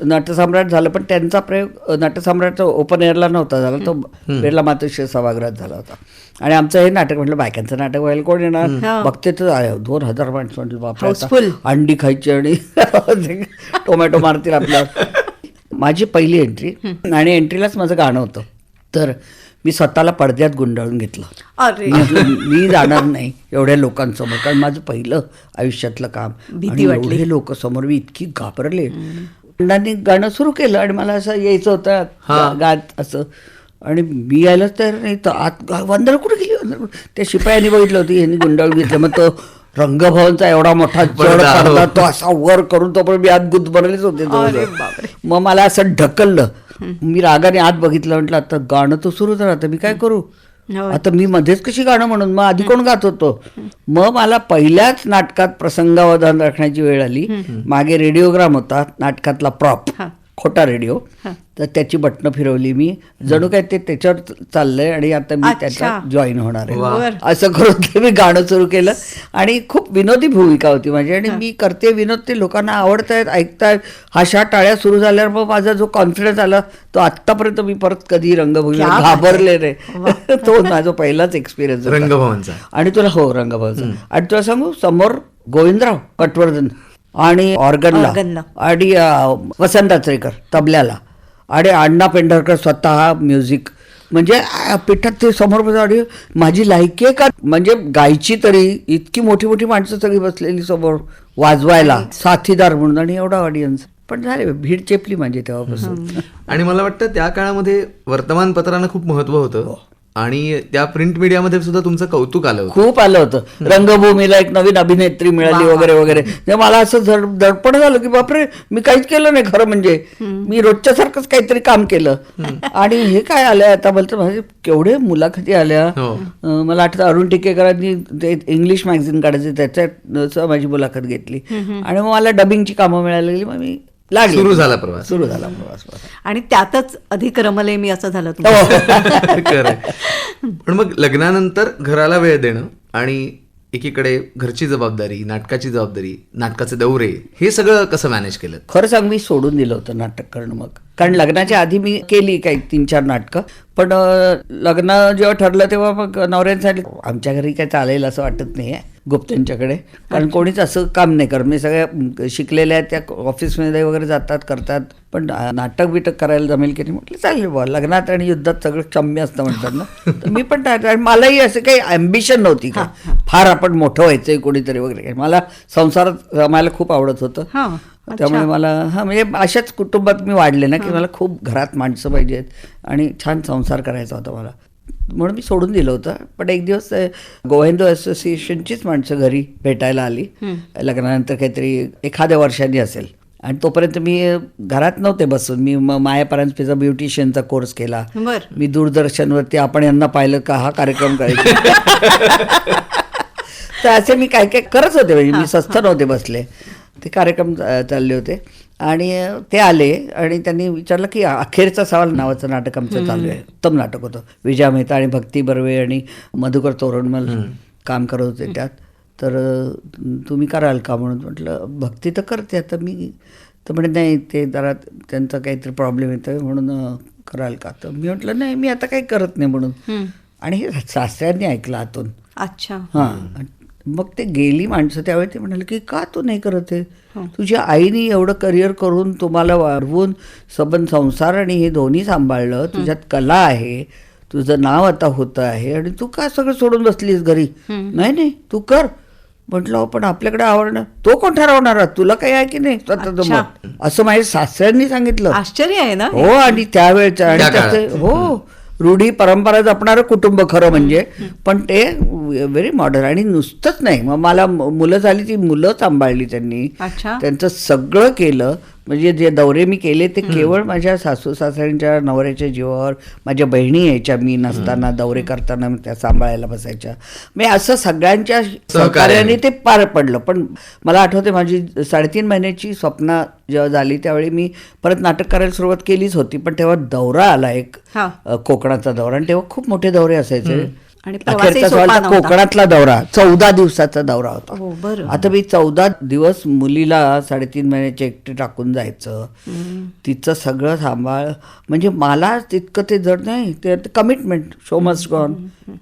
नटसम्राट झालं, पण त्यांचा प्रयोग नटसम्राटचा ओपन एअरला नव्हता झाला, तो बिर्ला मातोश्री सभागृहात झाला होता. आणि आमचं हे नाटक म्हटलं बायकांचं नाटक व्हायला कोण येणार, बघते तर 2000 माणसं म्हटलं बापरे, अंडी खायची आणि टोमॅटो मारतील आपल्यावर. माझी पहिली एंट्री, आणि एंट्रीलाच माझं गाणं होतं. तर मी स्वतःला पडद्यात गुंडाळून घेतलं. मी जाणार नाही एवढ्या लोकांसमोर, कारण माझं पहिलं आयुष्यातलं काम. आणि एवढे लोक समोर, मी इतकी घाबरले. अण्णांनी गाणं सुरू केलं आणि मला असं यायचं होतं गात असं, आणि मी यायलाच तयार नाही. तर आत वंदना कुठे गेली, त्या शिपायांनी बघितलं होती, यांनी गुंडाळून घेतलं. मग तो रंगभवनचा एवढा मोठा जड
पडदा, हो.
पडदा तो असा वर करून तो पण मी आत गुदमरलेच होते
अरे
जवळजवळ.
बापरे.
मग मला असं ढकललं. मी रागाने आत बघितलं, म्हटलं आता गाणं तर सुरू झालं, आता मी काय करू,
हो.
आता मी मध्येच कशी गाणं म्हणून, मग आधी कोण गात होतो. मग मला पहिल्याच नाटकात प्रसंगावधान राखण्याची वेळ आली. मागे रेडिओग्राम होता नाटकातला प्रॉप,
हा.
खोटा रेडिओ, तर त्याची बटणं फिरवली मी, जणू काय ते त्याच्यावर चाललंय आणि आता मी
अच्छा.
त्याच्यात जॉईन होणार आहे.
बर.
असं करून ते मी गाणं सुरू केलं आणि खूप विनोदी भूमिका होती माझी. आणि मी करते विनोद, ते लोकांना आवडतायत, ऐकतायत, हाशा टाळ्या सुरू झाल्यावर मग माझा जो कॉन्फिडन्स आला तो आत्तापर्यंत मी परत कधी रंगभूमीला
क्या बात
घाबरले नाही. तो माझा पहिलाच एक्सपिरियन्स
रंगभवनचा.
आणि तुला हो रंगभवनचा. आणि तुला सांगू, समोर गोविंदराव पटवर्धन आणि ऑर्गनला
ऑर्गनला.
आणि वसंत आचरेकर तबल्याला आणि अण्णा पेंढारकर स्वतः म्युझिक. म्हणजे पिठात ते समोर बसले आणि माझी लायकी आहे का म्हणजे गायची, तरी इतकी मोठी मोठी माणसं सगळी बसलेली समोर वाजवायला साथीदार म्हणून, आणि एवढा ऑडियन्स. पण झाले, भीड चेपली माझी तेव्हापासून.
आणि मला वाटतं त्या काळामध्ये वर्तमानपत्रांना खूप महत्व होतं आणि त्या प्रिंट मीडियामध्ये सुद्धा तुमचं कौतुक आलं होतं.
खूप आलं होतं. रंगभूमीला एक नवीन अभिनेत्री मिळाली वगैरे वगैरे. तेव्हा मला असं दडपण झालं की बापरे, मी काहीच केलं नाही खरं म्हणजे, मी रोजच्या सारखंच काहीतरी काम केलं. आणि हे काय आलंय आता, बोलतं माझे केवढे मुलाखती आल्या.
हो.
मला आठवतं अरुण टिकेकरांनी ते इंग्लिश मॅगझिन काढायचे, त्याच्यात माझी मुलाखत घेतली. आणि मग मला डबिंगची कामं मिळायला लागली, मग मी लागली.
सुरू झाला प्रवास.
सुरू झाला प्रवास.
आणि त्यातच अधिक रमले मी, असं झालं
हो.
तुम्हाला.
खरंय. पण मग लग्नानंतर घराला वेळ देणं आणि एकीकडे घरची जबाबदारी, नाटकाची जबाबदारी, नाटकाचे दौरे, हे सगळं कसं मॅनेज केलं?
खरं सांग, मी सोडून दिलं होतं नाटक करणं मग. कारण लग्नाच्या आधी मी केली काही 3-4 नाटकं, पण लग्न जेव्हा ठरलं तेव्हा मग नवऱ्याने सांगितलं आमच्या घरी काय चालेल असं वाटत नाही आहे गुप्तांच्याकडे, कारण कोणीच असं काम नाही करत. मी सगळ्या शिकलेल्या त्या ऑफिसमध्ये वगैरे जातात, करतात, पण नाटक बिटक करायला जमेल की नाही. म्हटलं चालेल बुवा, लग्नात आणि युद्धात सगळं क्षम्य असतं म्हणतात ना. तर मी पण आणि मलाही असं काही ॲम्बिशन नव्हती का फार आपण मोठं व्हायचंय कोणीतरी वगैरे. मला संसारात रमायला खूप आवडत होतं.
हां.
त्यामुळे मला म्हणजे अशाच कुटुंबात मी वाढले ना की मला खूप घरात माणसं पाहिजेत आणि छान संसार करायचा होता मला, म्हणून मी सोडून दिलं होतं. पण एक दिवस गोवा हिंदू असोसिएशनचीच माणसं घरी भेटायला आली लग्नानंतर, काहीतरी एखाद्या वर्षांनी असेल. आणि तोपर्यंत मी घरात नव्हते बसून, मी माया परांजपेचा ब्युटिशियनचा कोर्स केला.
बरं.
मी दूरदर्शनवरती आपण यांना पाहिलं का हा कार्यक्रम करायचा. तर असे मी काय काय करत होते, म्हणजे मी स्वस्थ नव्हते बसले, ते कार्यक्रम चालले होते. आणि ते आले आणि त्यांनी विचारलं की अखेरचा सवाल नावाचं नाटक आमचं चालू आहे. उत्तम नाटक होतं. विजया मेहता आणि भक्ती बर्वे आणि मधुकर तोरणमल काम करत होते त्यात. तर तुम्ही कराल का म्हणून म्हटलं, भक्ती तर करते आता मी. तर म्हणे नाही, ते जरा त्यांचा काहीतरी प्रॉब्लेम येतो म्हणून कराल का. तर मी म्हटलं नाही, मी आता काही करत नाही म्हणून. आणि हे सासऱ्यांनी ऐकलं आतून.
अच्छा.
हां. मग ते गेली माणसं त्यावेळी ते म्हणाले की का तू नाही करत आहे, तुझ्या आईने एवढं करिअर करून तुम्हाला वाढवून सबंध संसार आणि हे दोन्ही सांभाळलं, तुझ्यात कला आहे, तुझं नाव आता होतं आहे, आणि तू का सगळं सोडून बसलीस घरी. नाही नाही तू कर. म्हटलं पण आपल्याकडे आवडणं तो कोण ठरवणार, तुला काही आहे की नाही स्वतःचं मत, असं माझ्या सासऱ्यांनी सांगितलं.
आश्चर्य आहे ना.
हो. आणि त्यावेळेचं आणि त्याचं हो रूढी परंपरा जपणारं कुटुंब खरं म्हणजे, पण ते व्हेरी मॉडर्न. आणि नुसतंच नाही, मग मला मुलं झाली, ती मुलं सांभाळली त्यांनी,
अच्छा.
त्यांचं सगळं केलं. म्हणजे जे दौरे मी केले ते केवळ माझ्या सासू सासऱ्यांच्या नवऱ्याच्या जीवावर. माझ्या बहिणी यायच्या मी नसताना दौरे करताना, त्या सांभाळायला बसायच्या. मी असं सगळ्यांच्या सहकार्याने ते पार पडलं. पण मला आठवते माझी 3.5 महिन्याची स्वप्ना जेव्हा झाली त्यावेळी मी परत नाटक करायला सुरुवात केलीच होती. पण तेव्हा दौरा आला एक कोकणाचा दौरा, आणि तेव्हा खूप मोठे दौरे असायचे.
आणि
अखेरचा सवाल कोकणातला दौरा 14 दिवसाचा दौरा होता.
हो, बरं.
आता मी 14 दिवस मुलीला 3.5 महिन्याची एकटी टाकून जायचं, तिचं सगळं सांभाळ. म्हणजे मला तितकं ते जड नाही, ते commitment, show must go on.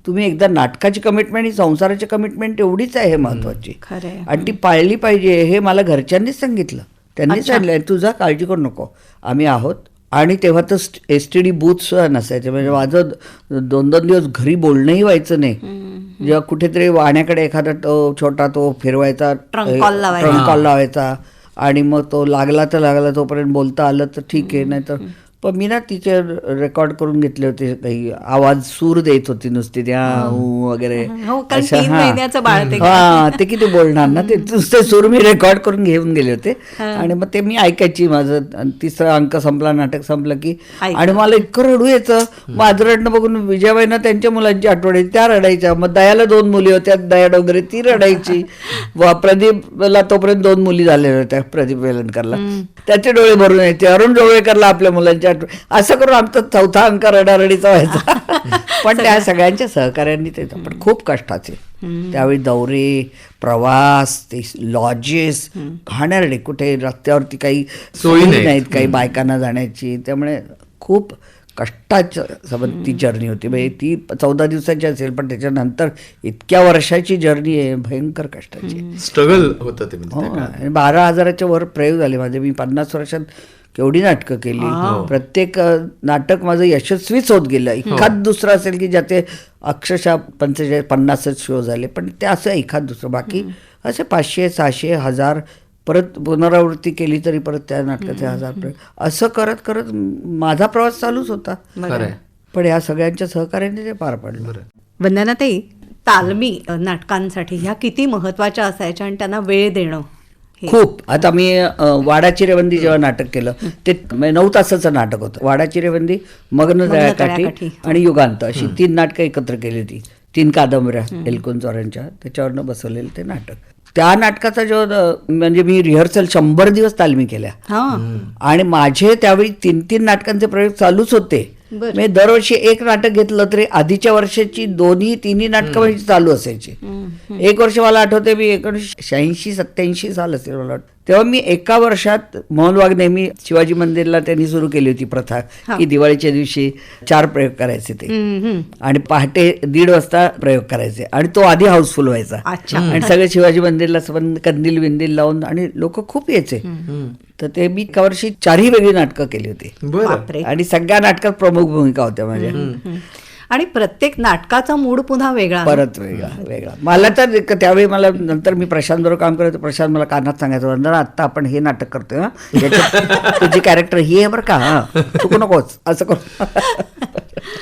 तुम्ही एकदा नाटकाची कमिटमेंट, संसाराची कमिटमेंट एवढीच आहे महत्वाची, आणि ती पाळली पाहिजे. हे मला घरच्यांनीच सांगितलं. त्यांनी सांगितलं तुझा काळजी करू नको, आम्ही आहोत. आणि तेव्हा तर STD बूथ सुद्धा नसायचे. म्हणजे माझं 2-2 दिवस घरी बोलणंही व्हायचं नाही. जेव्हा कुठेतरी वाहण्याकडे एखादा छोटा तो फिरवायचा, ट्रंक कॉल लावायचा, आणि मग तो लागला तर लागला, तोपर्यंत बोलता आलं तर ठीक आहे, नाही तर पण मी ना तिचे रेकॉर्ड करून घेतले होते, काही आवाज सूर देत होती नुसती त्या वगैरे
हो, कारण
अशा,
3 महिन्याचं बाळ ते.
ते किती बोलणार ना, ते नुसते सूर मी रेकॉर्ड करून घेऊन गेले होते आणि मग ते मी ऐकायची. माझं 3रा अंक संपला, नाटक संपलं की, आणि मला इतकं रडू यायचं. माझं रडणं बघून विजयाबाईंना त्यांच्या मुलांची आठवण यायची, त्या रडायच्या. मग दयाला 2 मुली होत्या, दया डोंगरे, ती रडायची. प्रदीपला तोपर्यंत 2 मुली झालेल्या होत्या, प्रदीप वेलणकरला, त्याचे डोळे भरून यायचे. अरुण डोळेकरला आपल्या मुलांची आठवण. असं करून आमचा 4था अंक रडारडीचा व्हायचा. पण त्या सगळ्यांच्या सहकार्यांनी ते, पण खूप कष्टाचे त्यावेळी दौरे, प्रवास, ते लॉजेस, घाणेरडे, कुठे रस्त्यावरती काही सोयी नाहीत काही बायकांना जाण्याची. त्यामुळे खूप कष्टाचं ती जर्नी होती. म्हणजे ती 14 दिवसाची असेल, पण त्याच्यानंतर इतक्या वर्षाची जर्नी आहे, भयंकर कष्टाची.
स्ट्रगल होतं ते.
हो, आणि 12,000च्या वर प्रयोग झाले माझे. मी 50 वर्षात केवढी नाटकं केली. प्रत्येक नाटक माझं यशस्वीच होत गेलं. एखाद दुसरं असेल की ज्याचे अक्षरशः 45-50 शो झाले, पण ते असं एखाद दुसरं. बाकी असे 500, 600, 1000 परत पुनरावृत्ती केली तरी परत त्या नाटकाचे 1000 प्रयोग. असं करत करत माझा प्रवास चालूच होता. पण या सगळ्यांच्या सहकार्याने ते पार पडलं.
वंदनाताई, तालमी नाटकांसाठी ह्या किती महत्वाच्या असायच्या आणि त्यांना वेळ देणं हे.
खूप. आता मी वाडाची रेवंदी जेव्हा नाटक केलं, ते 9 तासाचं नाटक होतं. वाडाची रेवंदी, मग्न तळ्याकाठी आणि युगांत, अशी 3 नाटकं एकत्र केली होती. 3 कादंबऱ्या एलकुंच चौऱ्यांच्या, त्याच्यावरनं बसवलेलं ते नाटक. त्या नाटकाचा जो, म्हणजे मी रिहर्सल 100 दिवस तालमी केल्या. आणि माझे त्यावेळी 3-3 नाटकांचे प्रयोग चालूच होते. म्हणजे दरवर्षी एक नाटक घेतलं तरी आधीच्या वर्षाची 2-3 नाटकं म्हणजे चालू असायची. एक वर्ष मला आठवते, मी 1986-87 साल असेल मला वाटतं, तेव्हा मी एका वर्षात मोहन वाघ नेहमी शिवाजी मंदिरला त्यांनी सुरू केली होती प्रथा की दिवाळीच्या दिवशी 4 प्रयोग करायचे ते, आणि पहाटे 1:30 वाजता प्रयोग करायचे, आणि तो आधी हाऊसफुल व्हायचा. आणि सगळे शिवाजी मंदिरला कंदील विंदील लावून, आणि लोक खूप यायचे. तर ते मी एका वर्षी 4ही वेगळी नाटकं केली होती, आणि सगळ्या नाटकात प्रमुख भूमिका होत्या माझ्या.
आणि प्रत्येक नाटकाचा मूड पुन्हा वेगळा,
परत वेगळा. मला तर त्यावेळी, मला नंतर मी प्रशांत बरोबर काम करायचं, प्रशांत मला कानात सांगायचं, वंदना आत्ता आपण हे नाटक करतोय, तुझी कॅरेक्टर ही आहे बरं का, हा चुकू नकोच, असं करू.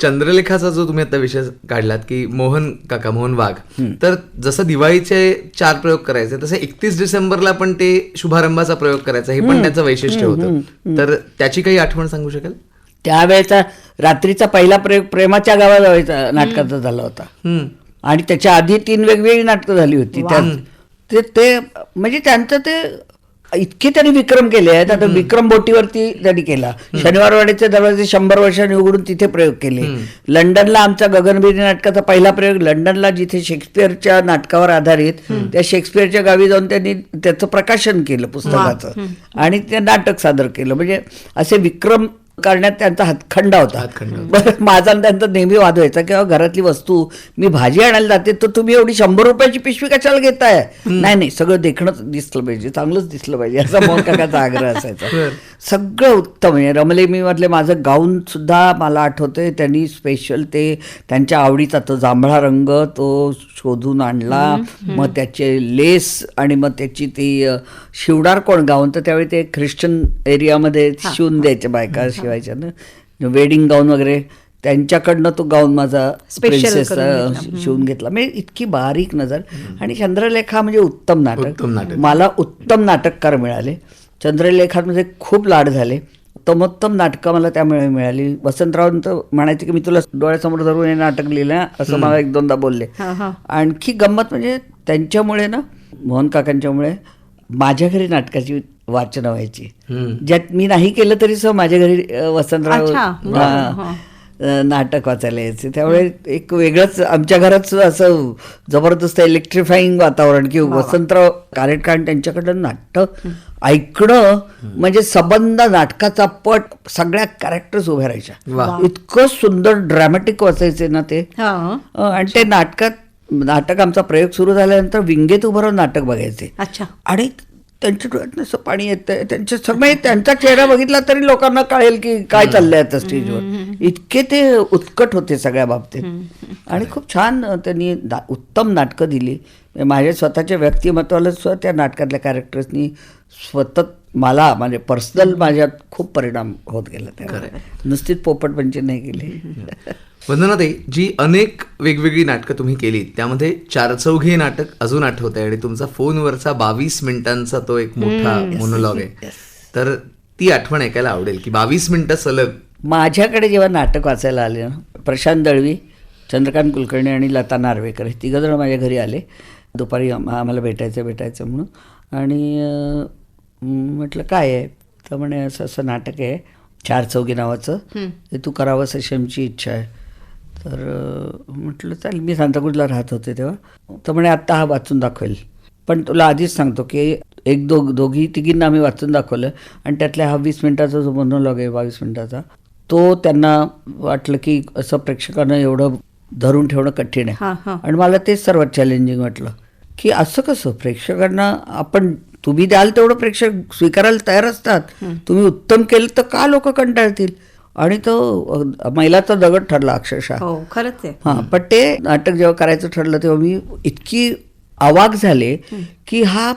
चंद्रलेखाचा जो तुम्ही आता विषय काढलात की मोहन वाघ, तर जसं दिवाळीचे 4 प्रयोग करायचे, तसं 31 डिसेंबरला पण ते शुभारंभाचा प्रयोग करायचा, हे पण त्याचं वैशिष्ट्य होतं. तर त्याची काही आठवण सांगू शकाल?
त्यावेळेचा रात्रीचा पहिला प्रयोग प्रेमाच्या गावात व्हायचा नाटकाचा झाला होता, आणि त्याच्या आधी 3 वेगवेगळी नाटकं झाली होती. ते म्हणजे त्यांचं ते इतके त्यांनी विक्रम केले आहेत. आता विक्रम बोटीवरती त्यांनी केला, शनिवारवाडीचे दरवाजे 100 वर्षांनी उघडून तिथे प्रयोग केले. लंडनला आमचा गगनभेदी नाटकाचा पहिला प्रयोग, लंडनला जिथे शेक्सपियरच्या नाटकावर आधारित, त्या शेक्सपियरच्या गावी जाऊन त्यांनी त्याचं प्रकाशन केलं पुस्तकाचं, आणि ते नाटक सादर केलं. म्हणजे असे विक्रम करण्यात त्यांचा हातखंडा होता. माझा त्यांचा नेहमी वाद व्हायचा, किंवा घरातली वस्तू, मी भाजी आणायला जाते तर तुम्ही एवढी 100 रुपयाची पिशवी कशाला घेताय? नाही, सगळं देखणंच दिसलं पाहिजे, चांगलंच दिसलं पाहिजे, असा मोहन काकाचा आग्रह असायचा. सगळं उत्तम. रमले मी म्हटले, माझं गाऊन सुद्धा मला आठवतंय, त्यांनी स्पेशल ते त्यांच्या आवडीचा तो जांभळा रंग तो शोधून आणला, मग त्याचे लेस, आणि मग त्याची ती शिवणार कोण गाऊन, तर त्यावेळी ते ख्रिश्चन एरियामध्ये शिवून द्यायचे बायका, शिवायच्या ना वेडिंग गाऊन वगैरे, त्यांच्याकडनं तो गाऊन माझा प्रिन्सेस शिवून घेतला. म्हणजे इतकी बारीक नजर. आणि चंद्रलेखा म्हणजे उत्तम नाटक. मला उत्तम नाटककार मिळाले चंद्रलेखामध्ये, खूप लाड झाले. उत्तमोत्तम नाटकं मला त्यामुळे मिळाली. वसंतराव म्हणायचे की मी तुला डोळ्यासमोर धरून हे नाटक लिहिलं, असं मला 1-2दा बोलले. आणखी गंमत म्हणजे त्यांच्यामुळे ना, मोहन काकांच्यामुळे माझ्या घरी नाटकाची वाचनं व्हायची, ज्यात मी नाही केलं तरी माझ्या घरी वसंतराव नाटक वाचायला यायचे. त्यामुळे एक वेगळंच आमच्या घरात असं जबरदस्त इलेक्ट्रिफाईंग वातावरण, की वसंतराव कारेटकर त्यांच्याकडं नाटक ऐकणं म्हणजे संबंध, नाटकाचा पट, सगळ्या कॅरेक्टर्स उभ्या राहायच्या. इतकं सुंदर ड्रॅमॅटिक वाचायचे ना ते. आणि ते नाटक आमचा प्रयोग सुरू झाल्यानंतर विंगेत उभं राहून नाटक बघायचे. आणि त्यांच्या डोळ्यात असं पाणी येतं, त्यांच्या सगळे, त्यांचा चेहरा बघितला तरी लोकांना कळेल की काय चाललंय आता स्टेजवर. इतके ते उत्कट होते सगळ्या बाबतीत, आणि खूप छान त्यांनी उत्तम नाटकं दिली. माझ्या स्वतःच्या व्यक्तिमत्वाला सुद्धा त्या नाटकातल्या कॅरेक्टर्सनी मला म्हणजे पर्सनल माझ्यात खूप परिणाम होत गेला त्यावर. नुसतीच पोपटपंची नाही गेली.
वंदनाताई, जी अनेक वेगवेगळी नाटकं तुम्ही केलीत त्यामध्ये चारचौघी हे नाटक अजून आठवत आहे आणि तुमचा फोनवरचा 22 मिनिटांचा तो एक मोठा मोनोलॉग आहे. तर ती आठवण ऐकायला आवडेल की 22 मिनिटं सलग.
माझ्याकडे जेव्हा नाटक वाचायला आले ना, प्रशांत दळवी, चंद्रकांत कुलकर्णी आणि लता नार्वेकर हे तिघंजण माझ्या घरी आले. दुपारी आम्हाला भेटायचं म्हणून. आणि म्हटलं काय आहे, तर म्हणे असं असं नाटक आहे चारचौघी नावाचं, ते तू करावंस अशी आमची इच्छा आहे. तर म्हटलं चालेल. मी सांताक्रूजला राहत होते तेव्हा. तर म्हणे आत्ता हा वाचून दाखवेल, पण तुला आधीच सांगतो की दोघी तिघींना आम्ही वाचून दाखवलं आणि त्यातल्या हा 20 मिनिटाचा जो मोनोलॉग आहे 22 मिनिटाचा, तो त्यांना वाटलं की असं प्रेक्षकांना एवढं धरून ठेवणं कठीण आहे. आणि मला तेच सर्वात चॅलेंजिंग वाटलं की असं कसं प्रेक्षकांना आपण, तुम्ही द्याल तेवढं प्रेक्षक स्वीकारायला तयार असतात, तुम्ही उत्तम केलं तर का लोक कंटाळतील. आणि तो मैलाचा दगड ठरला अक्षरशः.
हो, खरंच आहे.
हां, पण ते नाटक जेव्हा करायचं ठरलं तेव्हा मी इतकी अवाक झाले की हा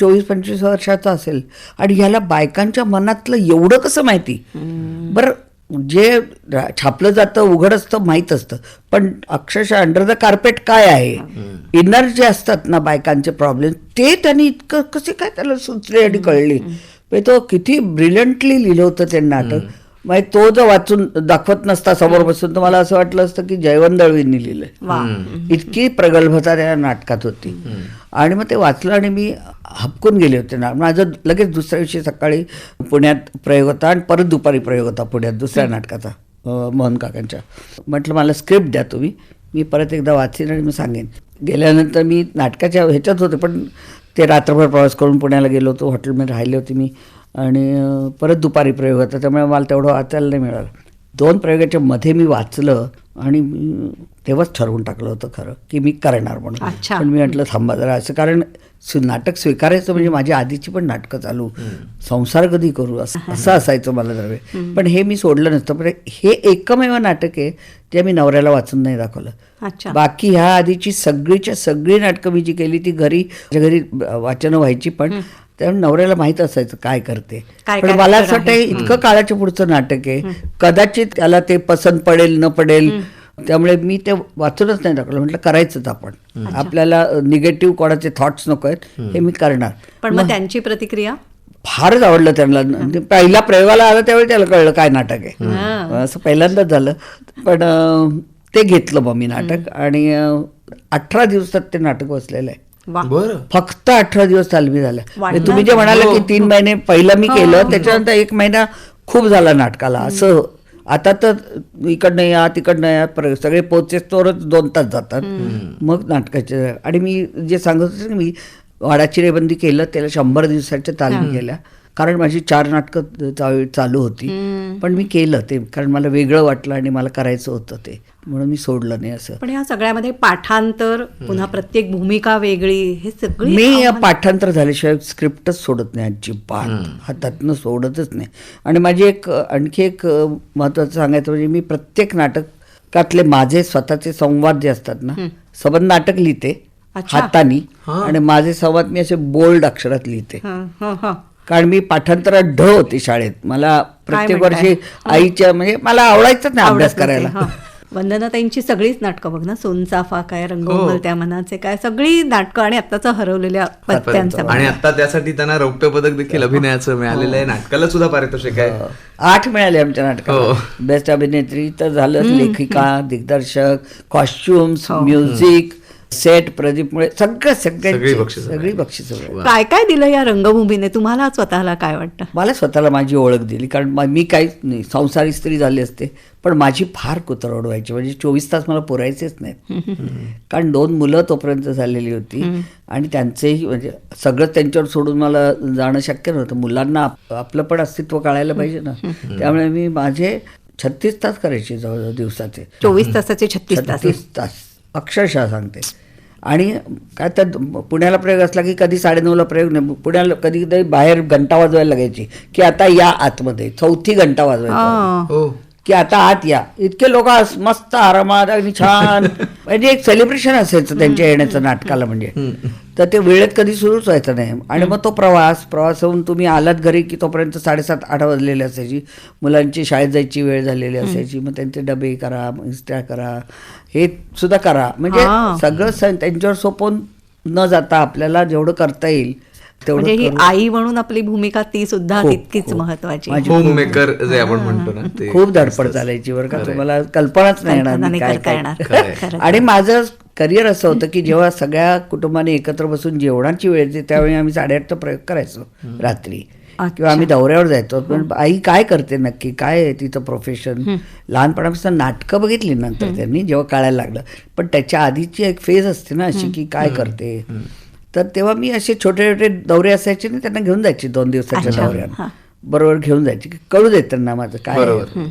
24-25 वर्षाचा असेल आणि ह्याला बायकांच्या मनातलं एवढं कसं माहिती. बरं, जे छापलं जातं उघड असतं माहीत असतं, पण अक्षरशः अंडर द कार्पेट काय आहे, इनर जे असतात ना बायकांचे प्रॉब्लेम, ते त्यांनी इतकं कसे काय त्याला सुचले आणि कळले. तो किती ब्रिलियंटली लिहिलं होतं ते नाटक. मग तो जर वाचून दाखवत नसता समोर बसून तर मला असं वाटलं असतं की जयवंत दळवींनी लिहिलंय. इतकी प्रगल्भता त्या नाटकात होती. आणि मग ते वाचलं आणि मी हपकून गेले होते ना. माझं लगेच दुसऱ्या दिवशी सकाळी पुण्यात प्रयोग होता आणि परत दुपारी प्रयोग होता पुण्यात दुसऱ्या नाटकाचा, मोहन काकांच्या. म्हटलं मला स्क्रिप्ट द्या तुम्ही, मी परत एकदा वाचीन आणि मी सांगेन. गेल्यानंतर मी नाटकाच्या ह्याच्यात होते, पण ते रात्रभर प्रवास करून पुण्याला गेलो होतो, हॉटेलमध्ये राहिले होते मी. आणि परत दुपारी प्रयोग होता, त्यामुळे मला तेवढं वाचायला नाही मिळालं. 2 प्रयोगाच्या मध्ये मी वाचलं आणि मी तेव्हाच ठरवून टाकलं होतं खरं की मी करणार म्हणून. पण मी म्हटलं थांबा जरा असं, कारण नाटक स्वीकारायचं म्हणजे माझी आधीची पण नाटकं चालू, संसार कधी करू असं असायचं मला दरवेळी. पण हे मी सोडलं नसतं. पण हे एकमेव नाटक आहे जे मी नवऱ्याला वाचून नाही दाखवलं. बाकी ह्या आधीची सगळीच्या सगळी नाटकं मी जी केली ती घरी वाचनं व्हायची, पण त्यामुळे नवऱ्याला माहीत असायचं काय करते. पण मला असं वाटतं इतकं काळाच्या पुढचं नाटक आहे, कदाचित त्याला ते पसंत पडेल न पडेल, त्यामुळे मी ते वाचूनच नाही टाकलं. म्हटलं करायचंच आपण, आपल्याला निगेटिव्ह कोणाचे थॉट्स नको आहेत, हे मी करणार.
पण मग त्यांची प्रतिक्रिया
फारच आवडलं त्यांना. पहिल्या प्रयोगाला आलं त्यावेळी त्याला कळलं काय नाटक आहे, असं पहिल्यांदाच झालं. पण ते घेतलं मग मी नाटक आणि 18 दिवसात ते नाटक बसलेलं आहे. फक्त 18 दिवस तालमी झाल्या. तुम्ही जे म्हणाला की 3 महिने पहिलं मी केलं, त्याच्यानंतर 1 महिना खूप झाला नाटकाला. असं आता तर इकडनं या तिकडनं या सगळे पोचेस्तोवरच 2 तास जातात मग नाटकाचे. आणि मी जे सांगत होते मी वाडाची रेबंदी केलं, त्याला 100 दिवसाच्या तालमी केल्या, कारण माझी 4 नाटकं चालू होती. पण मी केलं ते, कारण मला वेगळं वाटलं आणि मला करायचं होतं ते, म्हणून मी सोडलं नाही असं.
पण ह्या सगळ्यामध्ये पाठांतर, पुन्हा प्रत्येक भूमिका वेगळी, हे सगळी
मी पाठांतर झाल्याशिवाय स्क्रिप्टच सोडत नाही अजिबात, हातातनं सोडतच नाही. आणि माझी आणखी एक महत्त्वाचं सांगायचं म्हणजे मी प्रत्येक नाटकातले माझे स्वतःचे संवाद जे असतात ना, सबंध नाटक लिहिते हातानी आणि माझे संवाद मी असे बोल्ड अक्षरात लिहिते. कारण मी पाठांतरात ढ होते शाळेत. मला प्रत्येक वर्षी आईच्या म्हणजे मला आवडायचं नाही अभ्यास करायला.
वंदनाताईंची सगळीच नाटकं बघ ना, सोनचाफा काय, रंगोमल त्या मनाचे काय, सगळी नाटकं आणि आत्ताचं हरवलेल्या पत्त्यांचं.
आणि आता त्यासाठी त्यांना रौप्य पदक देखील अभिनयाचं मिळालेलं आहे. नाटकाला सुद्धा पारितोषिक आहे.
8 मिळाले आमच्या नाटकाला. बेस्ट अभिनेत्री तर झालं, लेखिका, दिग्दर्शक, कॉस्ट्युम्स, म्युझिक, सेट, प्रदीप मुळे सगळी बक्षिस.
काय काय दिलं या रंगभूमीने तुम्हाला? स्वतःला काय वाटतं?
मला स्वतःला माझी ओळख दिली, कारण मी काहीच नाही, संसारी स्त्री झाली असते, पण माझी फार कुतरवड व्हायची. म्हणजे 24 तास मला पुरायचेच नाहीत, कारण 2 मुलं तोपर्यंत झालेली होती आणि त्यांचेही म्हणजे सगळं त्यांच्यावर सोडून मला जाणं शक्य नव्हतं. मुलांना आपलं पण अस्तित्व कळायला पाहिजे ना. त्यामुळे मी माझे 36 तास करायचे जवळजवळ दिवसाचे.
24 तासाचे 36
तास अक्षरशः सांगते. आणि काय तर पुण्याला प्रयोग असला की कधी 9:30ला प्रयोग नाही, पुण्याला कधी कधी बाहेर घंटा वाजवायला लागायची की आता या आतमध्ये, 4थी घंटा वाजवायचा की आता आत या, इतके लोक मस्त आरामात आणि छान म्हणजे एक सेलिब्रेशन असायचं त्यांच्या येण्याचं नाटकाला. म्हणजे तर ते वेळेत कधी सुरूच व्हायचं नाही. आणि मग तो प्रवास होऊन तुम्ही आलात घरी की तोपर्यंत 7:30-8 वाजलेले असायची. मुलांची शाळेत जायची वेळ झालेली असायची. मग त्यांचे डबे करा, इस्त्या करा, हे सुद्धा करा. म्हणजे सगळं त्यांच्यावर सोपवून न जाता आपल्याला जेवढं करता येईल तेवढं
म्हणजे ही
करू.
आई म्हणून आपली भूमिका ती सुद्धा
खूप,
तितकीच
खूप.
महत्वाची.
माझी
होम मेकर जे आपण म्हणतो ना ते
खूप धडपड चालायची बरं का. तुम्हाला कल्पनाच नाही येणार
कल्पना
मी
नाही
काय
करता येणार.
काय.
खरंच.
आणि माझं करिअर असं होतं की जेव्हा सगळ्या कुटुंबाने एकत्र बसून जेवणाची वेळ येते त्यावेळी आम्ही 8:30चा प्रयोग करायचो रात्री. किंवा आम्ही दौऱ्यावर जायचो. पण आई काय करते नक्की, काय आहे तिचं प्रोफेशन. लहानपणापासून नाटकं बघितली नंतर त्यांनी जेव्हा कळायला लागलं. पण त्याच्या आधीची एक फेज असते ना अशी की काय करते. तर तेव्हा मी असे छोटे छोटे दौरे असायचे ना, त्यांना घेऊन जायचे 2 दिवसाच्या दौऱ्यात. बरोबर घेऊन जायची, कळू देत त्यांना माझं काय आहे.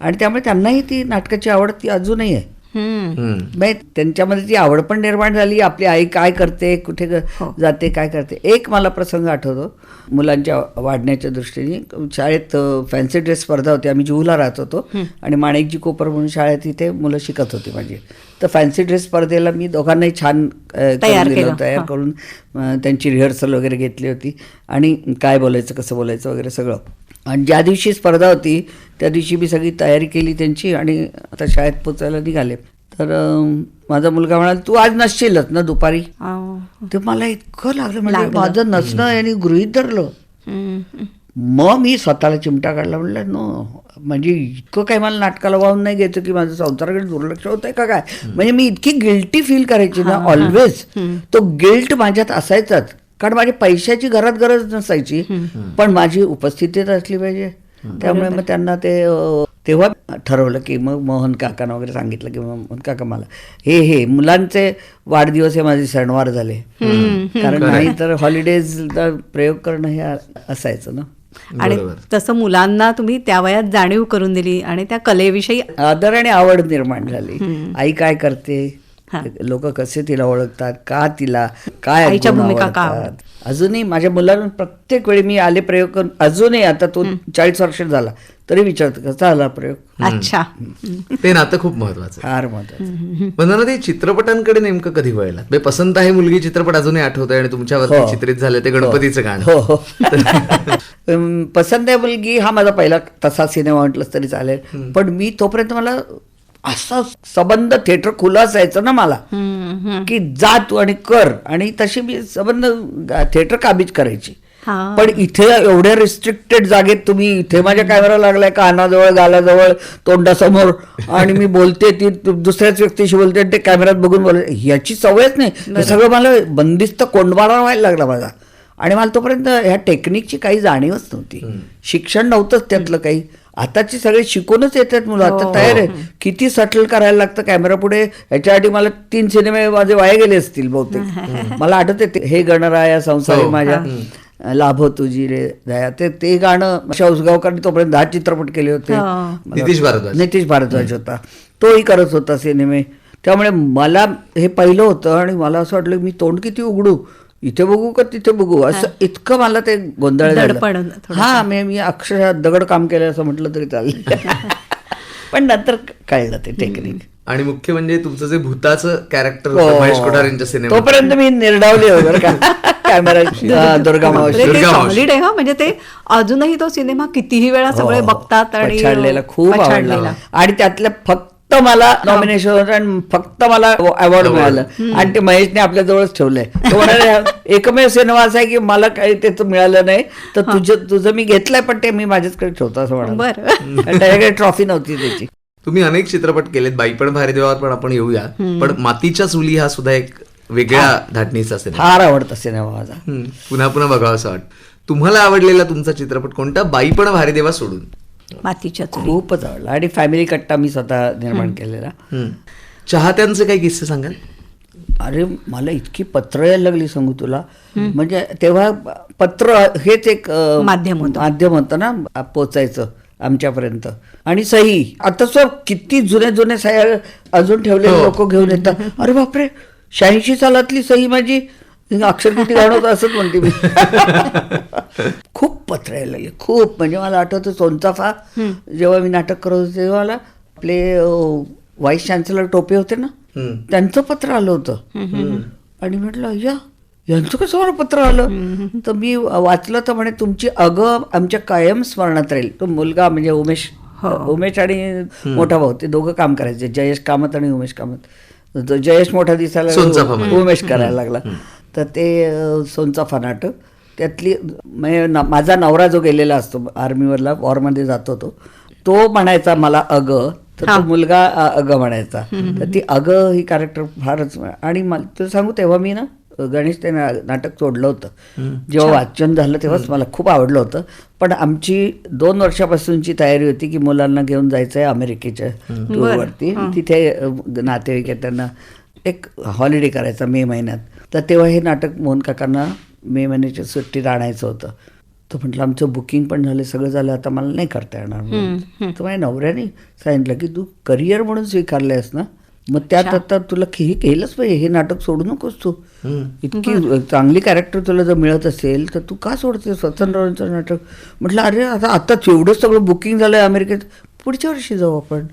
आणि त्यामुळे त्यांनाही ती नाटकाची आवड ती अजूनही आहे. म्हणजे त्यांच्यामध्ये ती आवड पण निर्माण झाली. आपली आई काय करते, कुठे जाते, काय करते. एक मला प्रसंग आठवतो मुलांच्या वाढण्याच्या दृष्टीने. शाळेत फॅन्सी ड्रेस स्पर्धा होती. आम्ही जुहूला राहत होतो आणि माणिकजी कोपर म्हणून शाळेत इथे मुलं शिकत होती माझी. तर फॅन्सी ड्रेस स्पर्धेला मी दोघांनाही छान तयार करून त्यांची रिहर्सल वगैरे घेतली होती. आणि काय बोलायचं, कसं बोलायचं वगैरे सगळं. आणि ज्या दिवशी स्पर्धा होती त्या दिवशी मी सगळी तयारी केली त्यांची आणि आता शाळेत पोचायला निघाले. तर माझा मुलगा म्हणाला, तू आज नसशीलच ना दुपारी. ते मला इतकं लागलं, म्हणजे माझं नसणं यांनी गृहीत धरलं. मग मी स्वतःला चिमटा काढला. म्हणलं नो, म्हणजे इतकं काही मला नाटकाला वाहून नाही घ्यायचं की माझं संसाराकडे दुर्लक्ष होत आहे का काय. म्हणजे मी इतकी गिल्टी फील करायची ना ऑलवेज. तो गिल्ट माझ्यात असायचाच. कारण माझी पैशाची घरात गरज नसायची, पण माझी उपस्थितीत असली पाहिजे. त्यामुळे मग त्यांना ते तेव्हा ठरवलं की मग मोहन काकांना वगैरे सांगितलं की मोहन काका मला हे मुलांचे वाढदिवस हे माझे सणवार झाले. कारण नाही तर हॉलिडेजला प्रयोग करणं हे असायचं ना.
आणि तसं मुलांना तुम्ही त्या वयात जाणीव करून दिली आणि त्या कलेविषयी
आदर आणि आवड निर्माण झाली. आई काय करते, लोक कसे तिला ओळखतात, का तिला काय
आईच्या
गुण
भूमिका का
आवडतात. अजूनही माझ्या मुलांना प्रत्येक वेळी मी आले प्रयोग करून, अजूनही आता तो 40 वर्ष झाला तरी विचारतो कसा आला प्रयोग.
अच्छा,
ते नातं खूप महत्वाचं,
फार महत्वाचं.
वंदना, ते चित्रपटांकडे नेमकं कधी वळलात? पसंत आहे मुलगी चित्रपट अजूनही आठवतोय आणि तुमच्यावर चित्रित झालं ते गणपतीचं गाणं.
हो. पसंत आहे मुलगी हा माझा पहिला तसा सिनेमा म्हटलंच तरी चालेल. पण मी तोपर्यंत मला असा संबंध थिएटर खुलं असायचं ना मला की जा तू आणि कर. आणि तशी मी संबंध थिएटर काबीज करायची. पण इथे एवढ्या रिस्ट्रिक्टेड जागेत तुम्ही, इथे माझ्या कॅमेरा लागलाय कानाजवळ, गालाजवळ, तोंडासमोर, आणि मी बोलते ती दुसऱ्याच व्यक्तीशी बोलते आणि ते कॅमेऱ्यात बघून बोलते, याची सवयच नाही. हे सगळं मला बंदिस्त कोंडबारा व्हायला लागला माझा. आणि मला तोपर्यंत ह्या टेक्निकची काही जाणीवच नव्हती. शिक्षण नव्हतंच त्यातलं काही. आताची सगळे शिकूनच येतात मुलं, आता तयार आहे. किती सटल करायला लागतं कॅमेरा पुढे. ह्याच्यासाठी मला 3 सिनेमे माझे वाया गेले असतील बहुतेक. मला आठवते हे गणराया संसारी माझ्या, लाभो तुझी रे दया, ते गाणं अशा उसगावकरांनी तोपर्यंत 10 चित्रपट केले होते. नितीश भारद्वाज होता, तोही करत होता सिनेमे. त्यामुळे मला हे पहिलं होतं आणि मला असं वाटलं मी तोंड किती उघडू, इथे बघू का तिथे बघू, असं इतकं मला ते गोंधळ झालं. हा, मी अक्षरशः दगड काम केलं असं म्हटलं तरी चालेल. पण नंतर कळलं ते टेक्निक.
आणि मुख्य म्हणजे तुमचं जे भूताचं कॅरेक्टर महेश कोठारे यांच्या सिनेमात,
तोपर्यंत मी निर्डावले वगैरे का कॅमेरा दुर्गा मावशी.
म्हणजे ते अजूनही तो सिनेमा कितीही वेळा सगळे बघतात आणि
पछाडलेला खूप आवडला. आणि त्यातल्या फक्त मला नॉमिनेशन होतं आणि फक्त मला अवॉर्ड मिळालं. आणि ते महेशने आपल्या जवळच ठेवलंय. तो म्हणाले एकमेव सिनेमा असा आहे की मला काही त्याचं मिळालं नाही तर तुझं मी घेतलंय पण ते मी माझ्याचकडे ठेवतो असं म्हणाल. त्याच्याकडे ट्रॉफी नव्हती त्याची.
तुम्ही अनेक चित्रपट केलेत, बाईपण भारी देवावर पण आपण येऊया. पण मातीच्या चुली हा सुद्धा एक वेगळ्या धाटणीचा सिनेमा,
फार आवडता सिनेमा माझा.
पुन्हा पुन्हा बघावं असं वाटतं. तुम्हाला आवडलेला तुमचा चित्रपट कोणता, बाईपण भारी देवा सोडून?
मातीच्या चुली
खूपच आवडला. आणि फॅमिली कट्टा मी स्वतः निर्माण केलेला.
चाहत्यांचे काही किस्से सांगाल?
अरे मला इतकी पत्र यायला लागली सांगू तुला. म्हणजे तेव्हा पत्र हेच एक माध्यम होतं ना पोचायचं आमच्यापर्यंत. आणि सही आता किती जुने सह्या अजून ठेवलेले लोक घेऊन येतात. अरे बापरे, 86 सालातली सही माझी, अक्षर किती घाण होतं असंच म्हणते मी. खूप पत्र यायला लागले, खूप. म्हणजे मला आठवतं सोनचाफा जेव्हा मी नाटक करत होते तेव्हा मला आपले व्हाईस चान्सलर टोपे होते ना, त्यांचं पत्र आलं होतं. आणि म्हटलं यांचं कसं मला पत्र आलं. तर मी वाचलं तर म्हणे तुमची अगं आमच्या कायम स्मरणात राहील. तो मुलगा म्हणजे उमेश आणि मोठा भाऊ ते दोघं काम करायचे, जयेश कामत आणि उमेश कामत. तो जयेश मोठा दिसायला उमेश करायला लागला. तर ते सोनचाफा नाटक त्यातली माझा नवरा जो गेलेला असतो आर्मीवरला, वॉरमध्ये जातो तो म्हणायचा मला अगं, तर तो मुलगा अगं म्हणायचा. तर ती अगं ही कॅरेक्टर फारच. आणि मला तुला सांगू तेव्हा मी ना गणेश ते नाटक सोडलं होतं. जेव्हा वाचन झालं तेव्हाच मला खूप आवडलं होतं. पण आमची 2 वर्षापासूनची तयारी होती की मुलांना घेऊन जायचं आहे अमेरिकेच्या टूरवरती. तिथे नातेवाईक आहेत, त्यांना एक हॉलिडे करायचा मे महिन्यात. तर तेव्हा हे नाटक मोहन काकांना मे महिन्याच्या सुट्टीत आणायचं होतं. तर म्हटलं आमचं बुकिंग पण झालं, सगळं झालं, आता मला नाही करता येणार म्हणून. तर माझ्या नवऱ्याने सांगितलं की तू करिअर म्हणून स्वीकारलं आहेस ना, मग त्यात आता तुला हे केलंच पाहिजे, हे नाटक सोडू नकोस तू. इतकी चांगली कॅरेक्टर तुला जर मिळत असेल तर तू का सोडते स्वतंत्रचं नाटक. म्हटलं अरे आताच एवढं सगळं बुकिंग झालंय अमेरिकेत, पुढच्या वर्षी जाऊ आपण.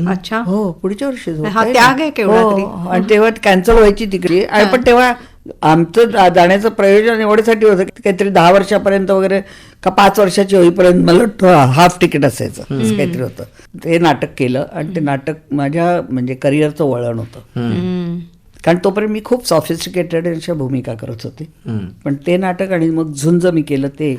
अच्छा,
हो पुढच्या वर्षी जाऊ.
हा त्याग आहे केवढा तरी.
आणि तेव्हा कॅन्सल व्हायची तिकडे. आणि पण तेव्हा आमचं जाण्याचं प्रयोजन एवढ्यासाठी होतं की काहीतरी 10 वर्षापर्यंत वगैरे का 5 वर्षाची होईपर्यंत मला हाफ तिकीट असायचं, असं काहीतरी होतं. ते नाटक केलं आणि ते नाटक माझ्या म्हणजे करिअरचं वळण होतं. कारण तोपर्यंत मी खूप सॉफिस्टिकेटेड अशा भूमिका करत होते. पण ते नाटक आणि मग झुंज मी केलं ते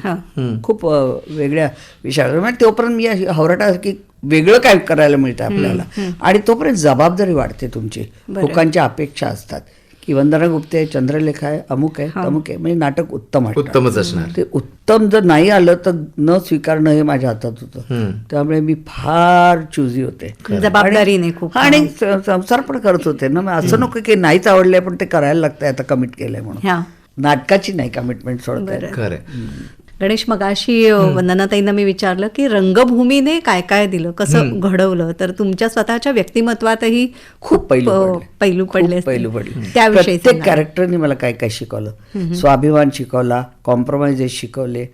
खूप वेगळ्या विषयावर. म्हणजे तोपर्यंत मी हवराटासारखी वेगळं काय करायला मिळतं आपल्याला. आणि तोपर्यंत जबाबदारी वाढते तुमची, लोकांच्या अपेक्षा असतात की वंदना गुप्ते आहे, चंद्रलेखा आहे, अमुक आहे तमुक आहे. म्हणजे नाटक
उत्तमच असणार.
ते उत्तम जर नाही आलं तर न स्वीकारणं हे माझ्या हातात होतं. त्यामुळे मी फार चुजी होते,
जबाबदारीने खूप.
आणि संसार पण करत होते ना. असं नको की नाहीच आवडलंय पण ते करायला लागतंय आता कमिट केलंय म्हणून. नाटकाची नाही कमिटमेंट सोडताय.
खरं.
गणेश, मगाशी वंदनाताईंना मी विचारलं की रंगभूमीने काय काय दिलं, कसं घडवलं, तर तुमच्या स्वतःच्या व्यक्तिमत्वातही खूप पैलू पडले. त्याविषयी
प्रत्येक कॅरेक्टरने मला काय काय शिकवलं. स्वाभिमान शिकवला, कॉम्प्रोमाइजेस शिकवले,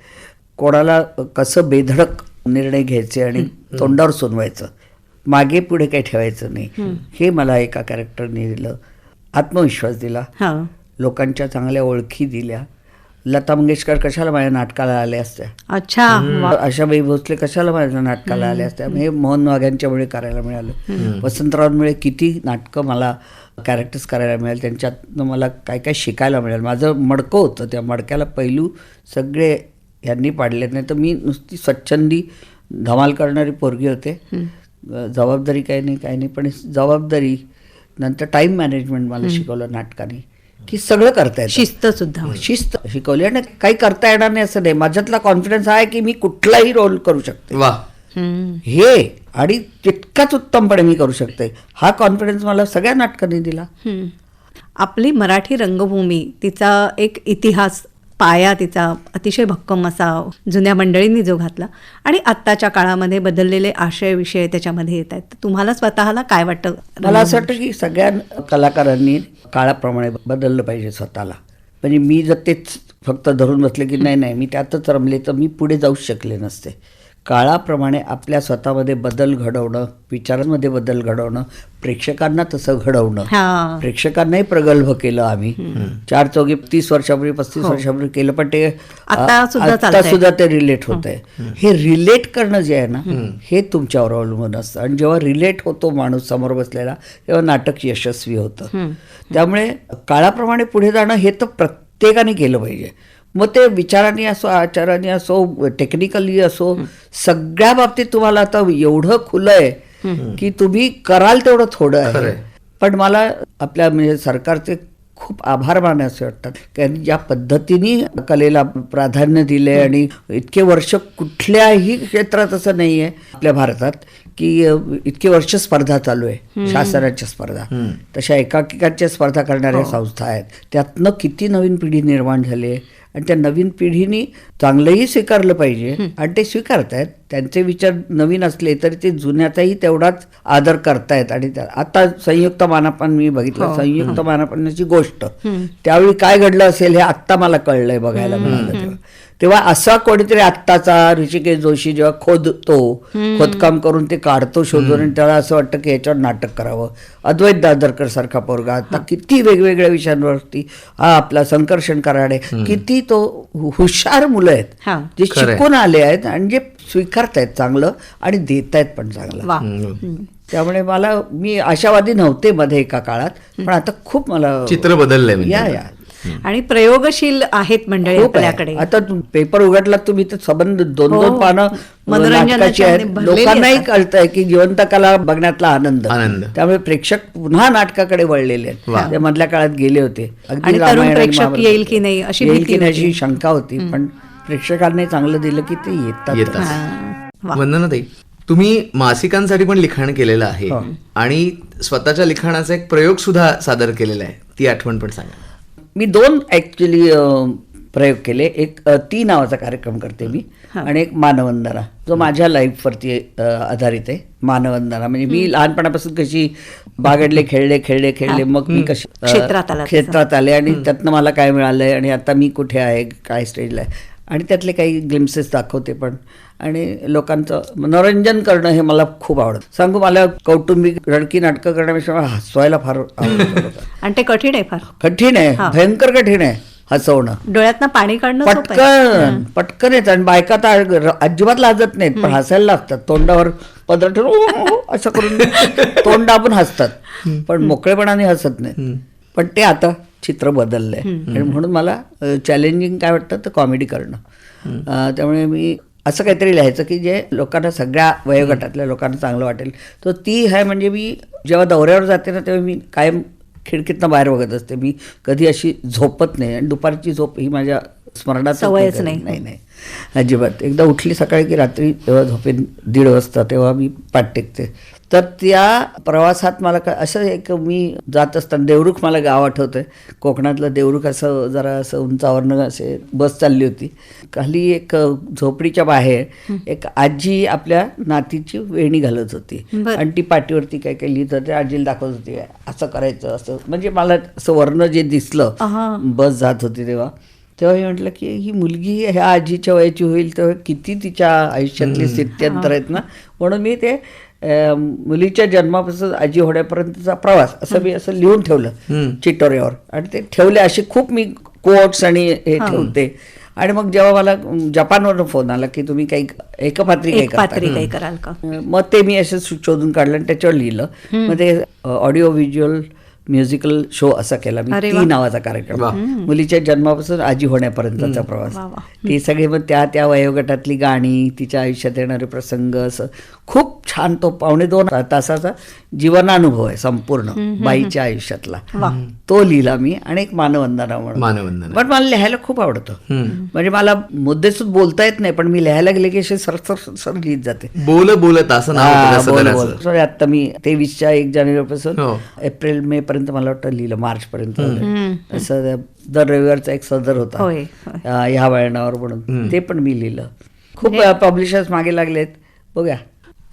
कोणाला कसं बेधडक निर्णय घ्यायचे आणि तोंडावर सोनवायचं, मागे पुढे काही ठेवायचं नाही, हे मला एका कॅरेक्टरने दिलं. आत्मविश्वास दिला, लोकांच्या चांगल्या ओळखी दिल्या. लता मंगेशकर कशाला माझ्या नाटकाला आल्या असत्या.
अच्छा,
आशाबाई भोसले कशाला माझ्या नाटकाला आल्या असत्या. हे मोहन वाघ्यांच्यामुळे करायला मिळालं. वसंतरावांमुळे किती नाटकं मला कॅरेक्टर्स करायला मिळाले, त्यांच्यातनं मला काय काय शिकायला मिळालं. माझं मडकं होतं, त्या मडक्याला पैलू सगळे यांनी पाडले. नाही तर मी नुसती स्वच्छंदी धमाल करणारी पोरगी होते. जबाबदारी काही नाही, पण जबाबदारी नंतर टाईम मॅनेजमेंट मला शिकवलं नाटकाने, की सगळं करता येतं. शिस्त शिकवली. आणि काही करता येणार नाही असं नाही. माझ्यातला कॉन्फिडन्स आहे की मी कुठलाही रोल करू शकते. हे आणि तितकाच उत्तमपणे मी करू शकते, हा कॉन्फिडन्स मला सगळ्या नाटकांनी दिला.
आपली मराठी रंगभूमी, तिचा एक इतिहास, पाया तिचा अतिशय भक्कम असा जुन्या मंडळींनी जो घातला, आणि आत्ताच्या काळामध्ये बदललेले आशय विषय त्याच्यामध्ये येत आहेत. तुम्हाला स्वतःला काय वाटतं?
मला असं वाटतं की सगळ्या कलाकारांनी काळाप्रमाणे बदललं पाहिजे स्वतःला. म्हणजे मी जर तेच फक्त धरून बसले की नाही मी त्यातच रमले तर मी पुढे जाऊच शकले नसते. काळाप्रमाणे आपल्या स्वतःमध्ये बदल घडवणं, विचारांमध्ये बदल घडवणं, प्रेक्षकांना तसं घडवणं. प्रेक्षकांनाही प्रगल्भ केलं आम्ही. 4 चौघी 30 वर्षापूर्वी 35 वर्षापूर्वी केलं, पण ते आता सुद्धा ते रिलेट होत आहे. हे रिलेट करणं जे आहे ना, हे तुमच्यावर अवलंबून असतं. आणि जेव्हा रिलेट होतो माणूस समोर बसलेला, तेव्हा नाटक यशस्वी होतं. त्यामुळे काळाप्रमाणे पुढे जाणं हे तर प्रत्येकाने केलं पाहिजे. मग ते विचारांनी असो, आचारांनी असो, टेक्निकली असो, सगळ्या बाबतीत तुम्हाला आता एवढं खुलं आहे की तुम्ही कराल तेवढं थोडं आहे. पण मला आपल्या म्हणजे सरकारचे खूप आभार मानायचे वाटतात, कारण ज्या पद्धतीने कलेला प्राधान्य दिले. आणि इतके वर्ष कुठल्याही क्षेत्रात असं नाही आहे आपल्या भारतात की इतके वर्ष स्पर्धा चालू आहे, शासनाच्या स्पर्धा. तशा एकांकिकांच्या स्पर्धा करणाऱ्या संस्था आहेत. त्यातनं किती नवीन पिढी निर्माण झाली आहे. आणि त्या नवीन पिढीने चांगलंही स्वीकारलं पाहिजे, आणि ते स्वीकारतायत. त्यांचे विचार नवीन असले तरी ते जुन्याचाही तेवढाच आदर करतायत. आणि आता संयुक्त मानापन मी बघितलं, संयुक्त मानापनाची गोष्ट त्यावेळी काय घडलं असेल हे आत्ता मला कळलंय, बघायला मिळालं. तेव्हा असा कोणीतरी आत्ताचा ऋषिकेश जोशी जेव्हा खोदकाम करून ते काढतो शोधून आणि त्याला असं वाटतं की याच्यावर नाटक करावं. अद्वैत दादरकर सारखा पोरगा आता किती वेगवेगळ्या विषयांवरती, हा आपला संकर्षण कराडे, किती तो हुशार मुलं आहेत
हा.
जे
खरंय.
शिकून आले आहेत आणि जे स्वीकारतायत चांगलं आणि देतायत पण चांगलं.
वा.
त्यामुळे मी आशावादी नव्हते मध्ये एका काळात, पण आता खूप मला
चित्र बदललंय म्हणजे.
या
आणि प्रयोगशील आहेत मंडळी
खूप आहे.
आपल्याकडे.
आता पेपर उघडला तुम्ही तर संबंध दोन
हो.
दोन पानं
मनोरंजनाच्या
नाटकाची आहेत.
आणि भरलेली
लोकांनाही
असतात.
कळतंय की जिवंत कला बघण्यातला
आनंद.
त्यामुळे प्रेक्षक पुन्हा नाटकाकडे वळलेले
वा.
आहेत. ते मधल्या काळात गेले होते. अगदी
आणि तरुण
रामायण आणि
प्रेक्षक
महाभारत.
येईल की नाही अशी
येईल
भीती
की नाही
होती.
अशी शंका होती, पण प्रेक्षकांनी चांगलं दिलं की ते येतात.
येतात.
हा. वा.
वंदनाताई, तुम्ही मासिकांसाठी पण लिखाण केलेलं आहे
हो.
आणि स्वतःच्या लिखाणाचा एक प्रयोग सुद्धा सादर केलेला आहे, ती आठवण पण सांगा.
मी 2 ऍक्च्युली प्रयोग केले. एक ती नावाचा कार्यक्रम करते मी आणि एक मानवंदना, जो माझ्या लाईफवरती आधारित आहे. मानवंदना म्हणजे मी लहानपणापासून कशी बागडले खेळले मग मी कशी
क्षेत्रात आला तसं.
क्षेत्रात आले आणि त्यातनं मला काय मिळालंय आणि आता मी कुठे आहे, काय स्टेजला आहे, आणि त्यातले काही ग्लिम्सेस दाखवते पण. आणि लोकांचं मनोरंजन करणं हे मला खूप आवडतं. सांगू, मला कौटुंबिक रडकी नाटकं करण्यापेक्षा मला हसवायला फार आवडतं.
आणि ते कठीण आहे फार.
कठीण आहे, भयंकर कठीण आहे हसवणं.
डोळ्यातनं पाणी काढणं सोपं आहे.
पटकन येतं. आणि बायका तर अजिबात लाजत नाहीत, पण हसायला लागतात. तोंडावर पदर ठेवून असं करून तोंड दाबून हसतात, पण मोकळेपणाने हसत नाहीत. पण ते आता चित्र बदललंय आणि म्हणून मला चॅलेंजिंग काय वाटतं तर कॉमेडी करणं. त्यामुळे मी असं काहीतरी लिहायचं की जे लोकांना, सगळ्या वयोगटातल्या लोकांना चांगलं वाटेल. तर ती आहे म्हणजे मी जेव्हा दौऱ्यावर जाते ना तेव्हा मी कायम खिडकीतनं बाहेर बघत असते. मी कधी अशी झोपत नाही आणि दुपारची झोप ही माझ्या स्मरणात
सवयच नाही.
नाही अजिबात. एकदा उठली सकाळी की रात्री जेव्हा झोपेन 1:30 वाजता तेव्हा मी पाठ टेकते. तर त्या प्रवासात मला असं एक, मी जात असताना देवरुख, मला गाव आठवतंय कोकणातलं देवरुख, असं जरा असं उंचावरनं असे बस चालली होती. खाली एक झोपडीच्या बाहेर एक आजी आपल्या नातीची वेणी घालत होती आणि ती पाठीवरती काय काय लिहित होती. आजीला दाखवत होती असं करायचं असं. म्हणजे मला असं वर्ण जे दिसलं बस जात होती तेव्हा मी म्हटलं की ही मुलगी ह्या आजीच्या वयाची होईल तेव्हा किती तिच्या आयुष्यातली स्थित्यंतर आहेत ना. म्हणून मी ते मुलीच्या जन्मापासून आजी होण्यापर्यंतचा प्रवास असं मी असं लिहून ठेवलं चिटोऱ्यावर. आणि ते ठेवले असे खूप मी कोट्स आणि हे ठेवते. आणि मग जेव्हा मला जपानवरून फोन आला की तुम्ही काही एकपात्री
काही कराल का,
मग ते मी असं शोधून काढलं आणि त्याच्यावर लिहिलं. मग ते ऑडिओ व्हिज्युअल म्युझिकल शो असा केला मी. ती नावाचा कार्यक्रम, मुलीच्या जन्मापासून आजी होण्यापर्यंतचा प्रवास. ती सगळी मग त्या वयोगटातली गाणी, तिच्या आयुष्यात येणारे प्रसंग, असं खूप छान. तो 2.5 तासाचा जीवनानुभव आहे संपूर्ण बाईच्या आयुष्यातला. तो लिहिला मी. आणि एक मानवंदना म्हणून. पण मला लिहायला खूप आवडतं. म्हणजे मला मुद्देसूद बोलता येत नाही, पण मी लिहायला गेले की असे सर लिहित जाते.
बोलत असं नाव.
आता मी 23च्या 1 जानेवारीपासून एप्रिल मे पर्यंत मला वाटतं लिहिलं, मार्च पर्यंत. असं दर रविवारचा एक सदर होता ह्या वळणावर म्हणून, ते पण मी लिहिलं. खूप पब्लिशर्स मागे लागलेत. बघूया.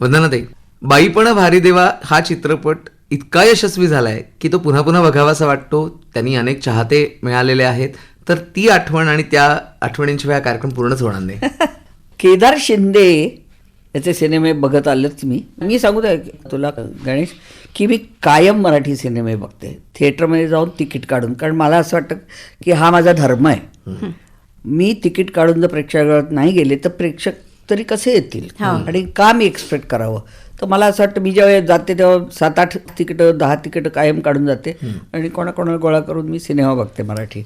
वंदनाताई, बाईपण भारी देवा हा चित्रपट इतका यशस्वी झालाय की तो पुन्हा पुन्हा बघावासा वाटतो. त्यांनी अनेक चाहते मिळालेले आहेत. तर ती आठवण आणि त्या आठवणींशिवाय कार्यक्रम पूर्णच होणार नाही.
केदार शिंदे याचे सिनेमे बघत आलेच मी सांगू द्या तुला गणेश की मी कायम मराठी सिनेमे बघते थिएटरमध्ये जाऊन तिकीट काढून. कारण मला असं वाटतं की हा माझा धर्म आहे. मी तिकीट काढून जर प्रेक्षागृहात नाही गेले तर प्रेक्षक तरी कसे येतील आणि का मी एक्सपेक्ट करावं. तर मला असं वाटतं मी जेव्हा जाते तेव्हा 7-8 तिकीटं 10 तिकीटं कायम काढून जाते आणि कोणाकोणाला गोळा करून मी सिनेमा बघते मराठी.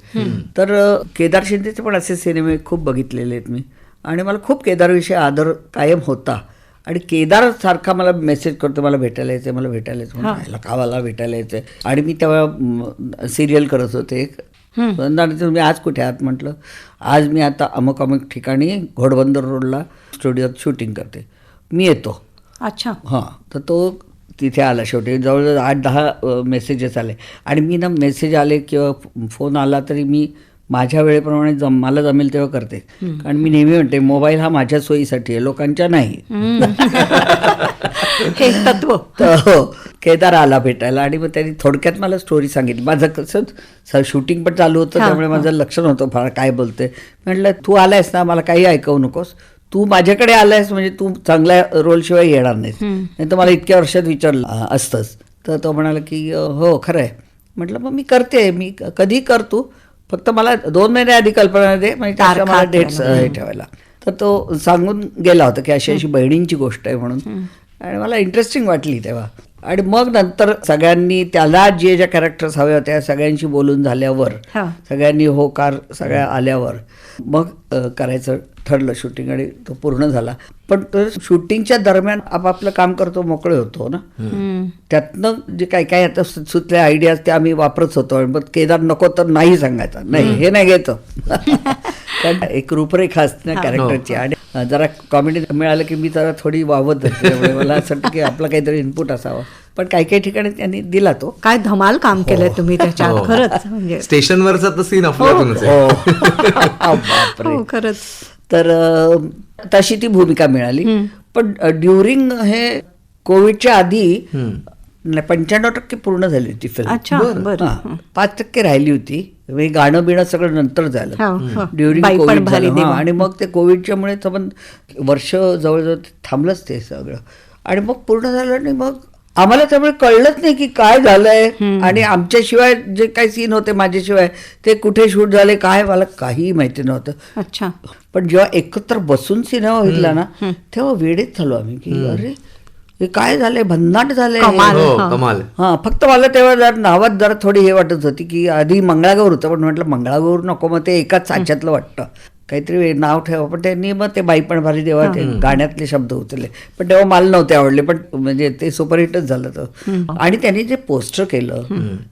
तर केदार शिंदेचे पण असे सिनेमे खूप बघितलेले आहेत मी. आणि मला खूप केदारविषयी आदर कायम होता. आणि केदार सारखा मला मेसेज करतो मला भेटायला यायचं, मला भेटायला यायचं, म्हणून कावाला भेटायला यायचं. आणि मी तेव्हा सिरियल करत होते एक. तुम्ही आज कुठे आहात म्हटलं, आज मी आता अमुक ठिकाणी घोडबंदर रोडला स्टुडिओत शूटिंग करते, मी येतो.
अच्छा.
हां. तर तो तिथे आला. शेवटी जवळजवळ 8-10 मेसेजेस आले. आणि मी ना मेसेज आले किंवा फोन आला तरी मी माझ्या वेळेप्रमाणे मला जमेल तेव्हा करते. कारण मी नेहमी म्हणते मोबाईल हा माझ्या सोयीसाठी आहे, लोकांच्या नाही.
हे तत्व.
तर हो, केदार आला भेटायला आणि मग त्यांनी थोडक्यात मला स्टोरी सांगितली. माझं कसं शूटिंग पण चालू होतं, त्यामुळे माझं लक्ष नव्हतं फार काय बोलते. म्हटलं तू आलायस ना, मला काही ऐकवू नकोस, तू माझ्याकडे आलायस म्हणजे तू चांगल्या रोलशिवाय येणार नाहीस, नाही तर मला इतक्या वर्षात विचारलं असतंच. तर तो म्हणाला की हो खरं आहे. म्हटलं मग मी करते, मी कधी करतो, फक्त मला 2 महिने आधी कल्पना दे, म्हणजे त्याच्या मला डेट्स हे ठेवायला. तर तो सांगून गेला होता की अशी अशी बहिणींची गोष्ट आहे म्हणून, आणि मला इंटरेस्टिंग वाटली तेव्हा. आणि मग नंतर सगळ्यांनी त्याला जे ज्या कॅरेक्टर्स हव्या होत्या सगळ्यांशी बोलून झाल्यावर, सगळ्यांनी होकार सगळ्या आल्यावर मग करायचं ठरलं शूटिंग, आणि तो पूर्ण झाला. पण तो शूटिंगच्या दरम्यान आपापलं काम करतो, मोकळे होतो ना, त्यातनं जे काय काय आता सुचल्या आयडियाज त्या आम्ही वापरत होतो. आणि मग केदार नको तर नाही सांगायचा, नाही हे नाही घ्यायचं. कारण एक रूपरेखा असते ना कॅरेक्टरची, आणि जरा कॉमेडी मिळालं की मी जरा थोडी वावत होते, त्यामुळे मला असं वाटतं की आपला काहीतरी इनपुट असावं. पण काही काही ठिकाणी त्यांनी दिला तो.
काय धमाल काम केलंय तुम्ही त्याच्यात, खरंच म्हणजे.
स्टेशनवरचा तर सीन अफलातूनच आहे.
बापरे.
हो, खरंच.
तर तशी ती भूमिका मिळाली. पण ड्युरिंग हे कोविडच्या आधी 95% पूर्ण झाली होती फिल्म.
अच्छा, बरं.
5% राहिली होती. म्हणजे गाणं बिणं सगळं नंतर झालं ड्युरिंग
बाई पण
कोविड
भारी
झालं.
देवा.
आणि मग ते कोविडच्यामुळे पण वर्ष जवळजवळ थांबलंच ते सगळं. आणि मग पूर्ण झालं, आणि मग आम्हाला त्यामुळे कळलंच नाही की काय झालंय. आणि आमच्याशिवाय जे काही सीन होते माझ्याशिवाय ते कुठे शूट झाले काय मला काही माहिती नव्हतं.
अच्छा.
पण जेव्हा एकत्र बसून सिनेमा बघितला ना, तेव्हा वेळेत झालो आम्ही की अरे हे काय झालंय, भन्नाट झालंय.
कमाल.
हा, फक्त मला तेव्हा जर नावात जरा थोडी हे वाटत होती की आधी मंगळागौर होतं, पण म्हटलं मंगळागौर नको, मग ते एकाच साच्यातलं वाटतं, काहीतरी नाव ठेवा. पण त्यांनी मग ते बाई पण भारी देवा ते गाण्यातले शब्द उचलले, पण तेव्हा मला नव्हते आवडले. पण म्हणजे ते सुपरहिटच झालं तर. आणि त्यांनी जे पोस्टर केलं,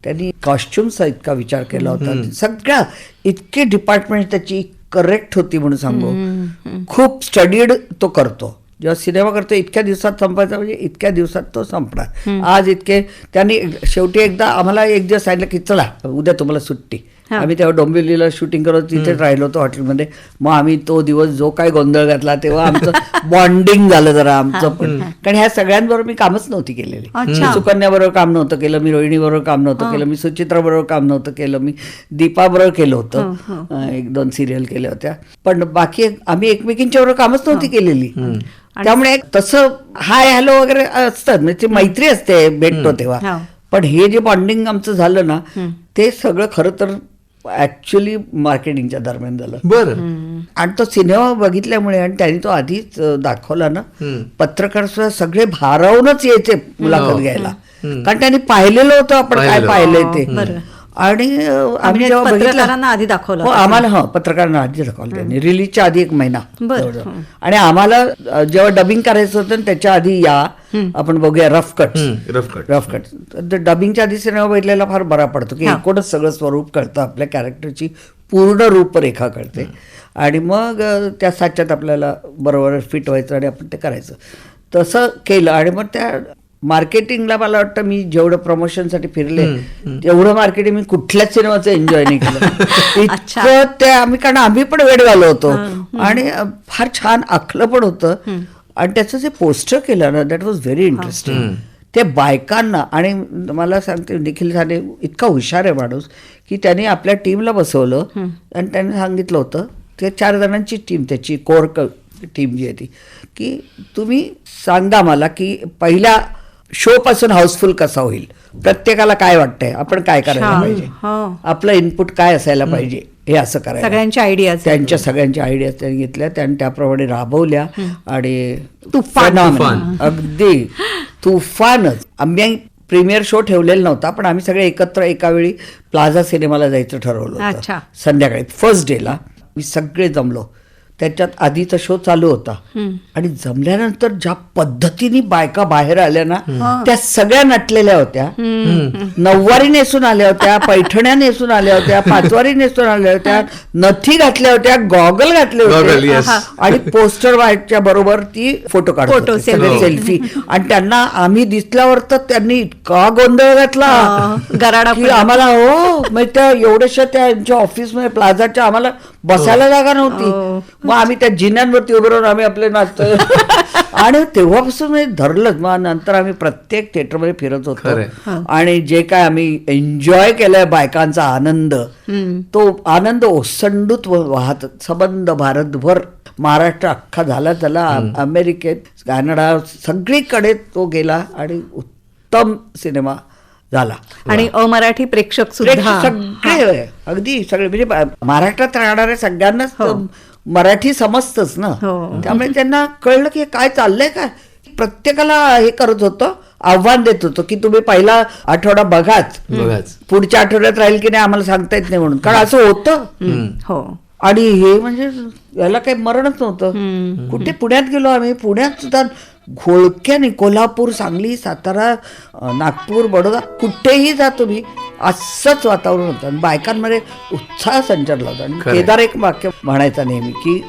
त्यांनी कॉस्ट्युम्सचा इतका विचार केला होता, सगळ्या इतके डिपार्टमेंट त्याची करेक्ट होती म्हणून सांगू. खूप स्टडीड तो करतो. जेव्हा सिनेमा करतो इतक्या दिवसात संपायचा म्हणजे इतक्या दिवसात तो संपणार. आज इतके त्यांनी शेवटी एकदा आम्हाला एक दिवस सांगितलं की चला उद्या तुम्हाला सुट्टी. आम्ही तेव्हा डोंबिवलीला शूटिंग करत तिथेच राहिलो होतो हॉटेलमध्ये. मग आम्ही तो दिवस जो काय गोंधळ घातला तेव्हा आमचं बॉन्डिंग झालं जरा आमचं पण. कारण ह्या सगळ्यांबरोबर मी कामच नव्हती केलेली. मी सुकन्याबरोबर काम नव्हतं केलं, मी रोहिणी बरोबर काम नव्हतं केलं, मी सुचित्रा बरोबर काम नव्हतं केलं, मी दीपा बरोबर केलं होतं, 1-2 सिरियल केल्या होत्या. पण बाकी आम्ही एकमेकींच्या बरोबर कामच नव्हती केलेली. त्यामुळे तसं हाय हॅलो वगैरे असतात, म्हणजे मैत्री असते भेटतो तेव्हा. पण हे जे बॉन्डिंग आमचं झालं ना, ते सगळं खरं तर ऍक्च्युअली मार्केटिंगच्या दरम्यान झालं.
बरं.
आणि तो सिनेमा बघितल्यामुळे, आणि त्यांनी तो आधीच दाखवला ना, पत्रकार सुद्धा सगळे भारावूनच यायचे मुलाखत घ्यायला, कारण त्यांनी पाहिलेलं होतं आपण काय पाहिलंय ते. आणि आम्ही जेव्हा
पत्रकारांना आधी दाखवलं.
हो, आम्हाला पत्रकारांना आधी दाखवलं त्यांनी, रिलीजच्या आधी 1 महिना. आणि आम्हाला जेव्हा डबिंग करायचं होतं त्याच्या आधी या आपण बघूया रफ कट. डबिंगच्या आधी सिनेमा बघितलेला फार बरा पडतो की एकूणच सगळं स्वरूप कळतं, आपल्या कॅरेक्टरची पूर्ण रूपरेखा कळते, आणि मग त्या साच्यात आपल्याला बरोबर फिट व्हायचं आणि आपण ते करायचं. तसं केलं. आणि मग त्या मार्केटिंगला मला वाटतं मी जेवढं प्रमोशनसाठी फिरले तेवढं मार्केटिंग मी कुठल्याच सिनेमाचं एन्जॉय नाही केलं. इतकं ते कारण आम्ही पण वेळ घालवतो होतो, आणि फार छान आखलं पण होतं. आणि त्याचं जे पोस्टर केलं ना, दॅट वॉज व्हेरी इंटरेस्टिंग. ते बायकांना, आणि मला सांगते निखिल साने इतका हुशार आहे माणूस की त्यांनी आपल्या टीमला बसवलं आणि त्यांनी सांगितलं होतं, ते 4 जणांची टीम, त्याची कोर टीम जी आहे ती, की तुम्ही सांगा मला की पहिल्या शो पासून हाऊसफुल कसा होईल, प्रत्येकाला काय वाटतंय, आपण काय करायला पाहिजे, आपलं इनपुट काय असायला पाहिजे, हे असं करायचं.
सगळ्यांच्या आयडियाज,
त्यांच्या सगळ्यांच्या आयडियाज त्यांनी घेतल्या, त्यांनी त्याप्रमाणे राबवल्या. आणि अगदी तुफानच. आम्ही प्रीमियर शो ठेवलेला नव्हता, पण आम्ही सगळे एकत्र एका वेळी प्लाझा सिनेमाला जायचं ठरवलं होतं संध्याकाळी. फर्स्ट डेला मी सगळे जमलो. त्याच्यात आधीचा शो चालू होता, आणि जमल्यानंतर ज्या पद्धतीने बायका बाहेर आल्या ना, त्या सगळ्या नटलेल्या होत्या. नऊवारी नेसून आल्या होत्या, पैठण्या नेसून आल्या होत्या, पाचवारी नेसून आल्या होत्या, नथी घातल्या होत्या, गॉगल घातले
Goggle,
होते
yes.
आणि पोस्टर व्हायच्या बरोबर ती फोटो काढत
Photo,
होते, सगळे
selfie.
सेल्फी. आणि त्यांना आम्ही दिसल्यावर तर त्यांनी इतका गोंधळ घातला
गराडा
की आम्हाला मग त्या एवढ्याशा त्यांच्या ऑफिसमध्ये प्लाझाच्या आम्हाला बसायला जागा नव्हती. मग आम्ही त्या जिन्यांवरती उभे राहून आम्ही आपले नाचतोय. आणि तेव्हापासून मी धरलंच. मग नंतर आम्ही प्रत्येक थिएटरमध्ये फिरत होतो
खरंय.
आणि जे काय आम्ही एन्जॉय केलाय बायकांचा आनंद, तो आनंद ओसंडूत वाहत संबंध भारतभर, महाराष्ट्र अख्खा झाला त्याला, अमेरिकेत, कॅनडा, सगळीकडे तो गेला आणि उत्तम सिनेमा झाला.
आणि अमराठी प्रेक्षक
प्रेक्षक
सुद्धा
सगळे अगदी सगळे म्हणजे महाराष्ट्रात राहणाऱ्या सगळ्यांनाच मराठी समजतच ना. त्यामुळे त्यांना कळलं की काय चाललंय, काय प्रत्येकाला हे करत होतं, आव्हान देत होतं की तुम्ही पहिला आठवडा बघाच, पुढच्या आठवड्यात राहील की नाही आम्हाला सांगता येत नाही म्हणून. कारण असं होतं.
हो.
आणि हे म्हणजे याला काही मरणच नव्हतं. कुठे पुण्यात गेलो आम्ही, पुण्यात सुद्धा घोळक्याने कोल्हापूर, सांगली, सातारा, नागपूर, बडोदा, कुठेही जा तुम्ही असंच वातावरण होतं. आणि बायकांमध्ये उत्साह संचारला होता. आणि केदार एक वाक्य म्हणायचा नेहमी की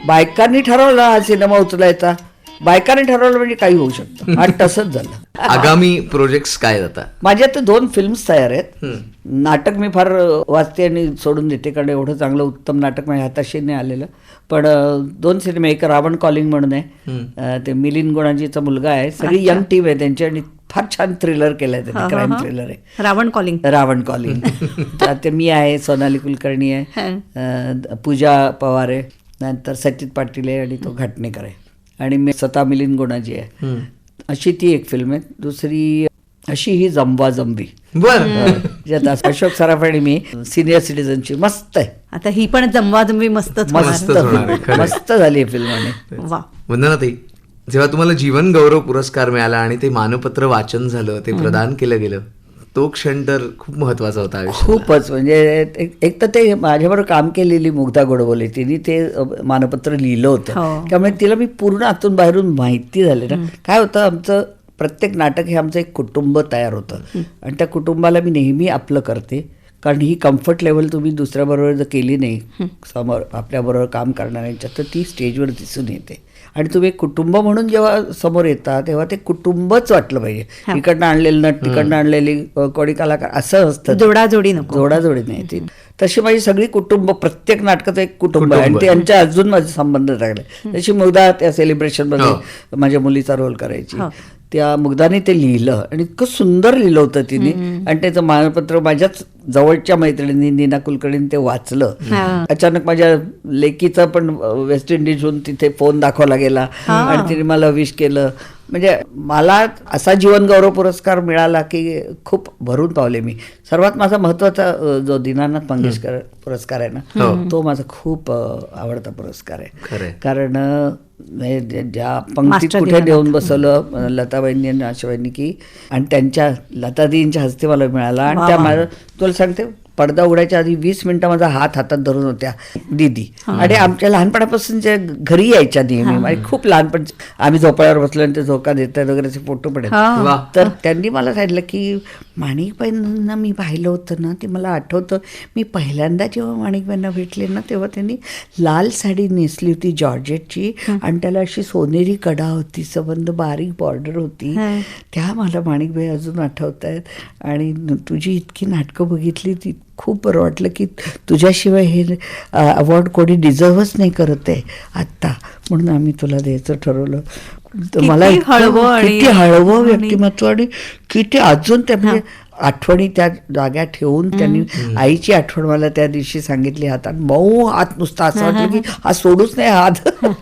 बायकांनी ठरवलं हा सिनेमा उचलायचा, बायकांनी ठरवलं म्हणजे काही होऊ शकतं. आणि तसंच झालं.
आगामी प्रोजेक्ट्स काय आता?
माझे आता 2 फिल्म्स तयार आहेत. नाटक मी फार वाचते आणि सोडून देते, कारण एवढं चांगलं उत्तम नाटक माझ्या हाताशी नाही आलेलं. पण 2 सिनेमे, एक रावण कॉलिंग म्हणून आहे, ते मिलिंद गुणाजीचा मुलगा आहे, सगळी यंग टीम आहे त्यांची, आणि फार छान थ्रिलर केलंय त्यांनी, क्राईम थ्रिलर आहे,
रावण कॉलिंग.
रावण कॉलिंग. त्यात मी आहे, सोनाली कुलकर्णी आहे, पूजा पवार आहे, नंतर सचित पाटील आहे आणि तो घाटणेकर आहे, आणि मी स्वतः मिलिंद गुणाजी आहे. अशी ती एक फिल्म आहे. दुसरी अशी ही जमवा जमवी, ज्यात अशोक सराफ आणि मी, सिनियर सिटीजनची, मस्त आहे.
आता ही पण जमवाजमवी मस्तच
मस्त
होणार आहे, खरंय.
मस्त झाली आहे फिल्म. आणि
वा.
वंदनाताई, जेव्हा तुम्हाला जीवन गौरव पुरस्कार मिळाला आणि ते मानपत्र वाचन झालं, ते प्रदान केलं गेलं, तो क्षण तर खूप महत्वाचा होता आयुष्यात.
खूपच. म्हणजे एक तर ते माझ्याबरोबर काम केलेली मुग्धा गोडबोले, तिने ते मानपत्र लिहिलं होतं, त्यामुळे तिला मी पूर्ण आतून बाहेरून माहिती झाली ना. काय होतं, आमचं प्रत्येक नाटक हे आमचं एक कुटुंब तयार होतं, आणि त्या कुटुंबाला मी नेहमी आपलं करते. कारण ही कम्फर्ट लेवल तुम्ही दुसऱ्याबरोबर जर केली नाही, समोर आपल्याबरोबर काम करणाऱ्यांच्या, तर ती स्टेजवर दिसून येते. आणि तुम्ही एक कुटुंब म्हणून जेव्हा समोर येता तेव्हा ते कुटुंबच वाटलं पाहिजे. इकडनं आणलेलं नट, तिकडनं आणलेली कोणी कलाकार, असं असतं.
जोडाजोडी नको.
जोडाजोडी नाही ती. तशी माझी सगळी कुटुंब, प्रत्येक नाटकाचं एक कुटुंब आहे, आणि त्यांच्या अजून माझे संबंध लागले. जशी मुग्धा त्या सेलिब्रेशनमध्ये माझ्या मुलीचा रोल करायची, त्या मुग्धाने ते लिहिलं, आणि इतकं सुंदर लिहिलं होतं तिने. आणि त्याचं मानपत्र माझ्याच जवळच्या मैत्रिणी नीना कुलकर्णीने ते वाचलं. अचानक माझ्या लेकीचा पण वेस्ट इंडिजहून तिथे फोन दाखवला गेला, आणि तिने मला विश केलं. म्हणजे मला असा जीवन गौरव पुरस्कार मिळाला की खूप भरून पावले मी. सर्वात माझा महत्वाचा जो दीनानाथ मंगेशकर पुरस्कार आहे ना, तो माझा खूप आवडता पुरस्कार आहे. कारण ज्या पंक्तीत कुठे देऊन बसवलं लताबाईंनी आणि आशाबाईंनी की, आणि त्यांच्या लतादींच्या हस्ते मला मिळाला. आणि त्या माझं तुला सांगते, पडदा उघडायच्या आधी 20 मिनिटं माझा हातात धरून होत्या दीदी. आणि आमच्या लहानपणापासूनच्या घरी यायच्या नेहमी. म्हणजे खूप लहानपण आम्ही झोपाळ्यावर बसलो आणि ते झोका देतात वगैरे फोटो पण आहेत. तर त्यांनी मला सांगितलं की माणिकबाईंना मी पाहिलं होतं ना, ते मला आठवतं, मी पहिल्यांदा जेव्हा माणिकबाईंना भेटले ना, तेव्हा त्यांनी लाल साडी नेसली होती जॉर्जेटची, आणि त्याला अशी सोनेरी कडा होती, संबंध बारीक बॉर्डर होती. त्या मला माणिकबाई अजून आठवत आहेत. आणि तुझी इतकी नाटकं बघितली, ती खूप बरं वाटलं की तुझ्याशिवाय हे अवॉर्ड कोणी डिझर्वच नाही करत आहे आत्ता, म्हणून आम्ही तुला द्यायचं ठरवलं. तर मला किती हळवं व्यक्तिमत्व, आणि किती अजून त्या म्हणजे आठवणी त्या जाग्या ठेवून त्यांनी आईची आठवण मला त्या दिवशी सांगितली. हातात मऊ हात नुसता, असं वाटलं की हा सोडूच नाही हात.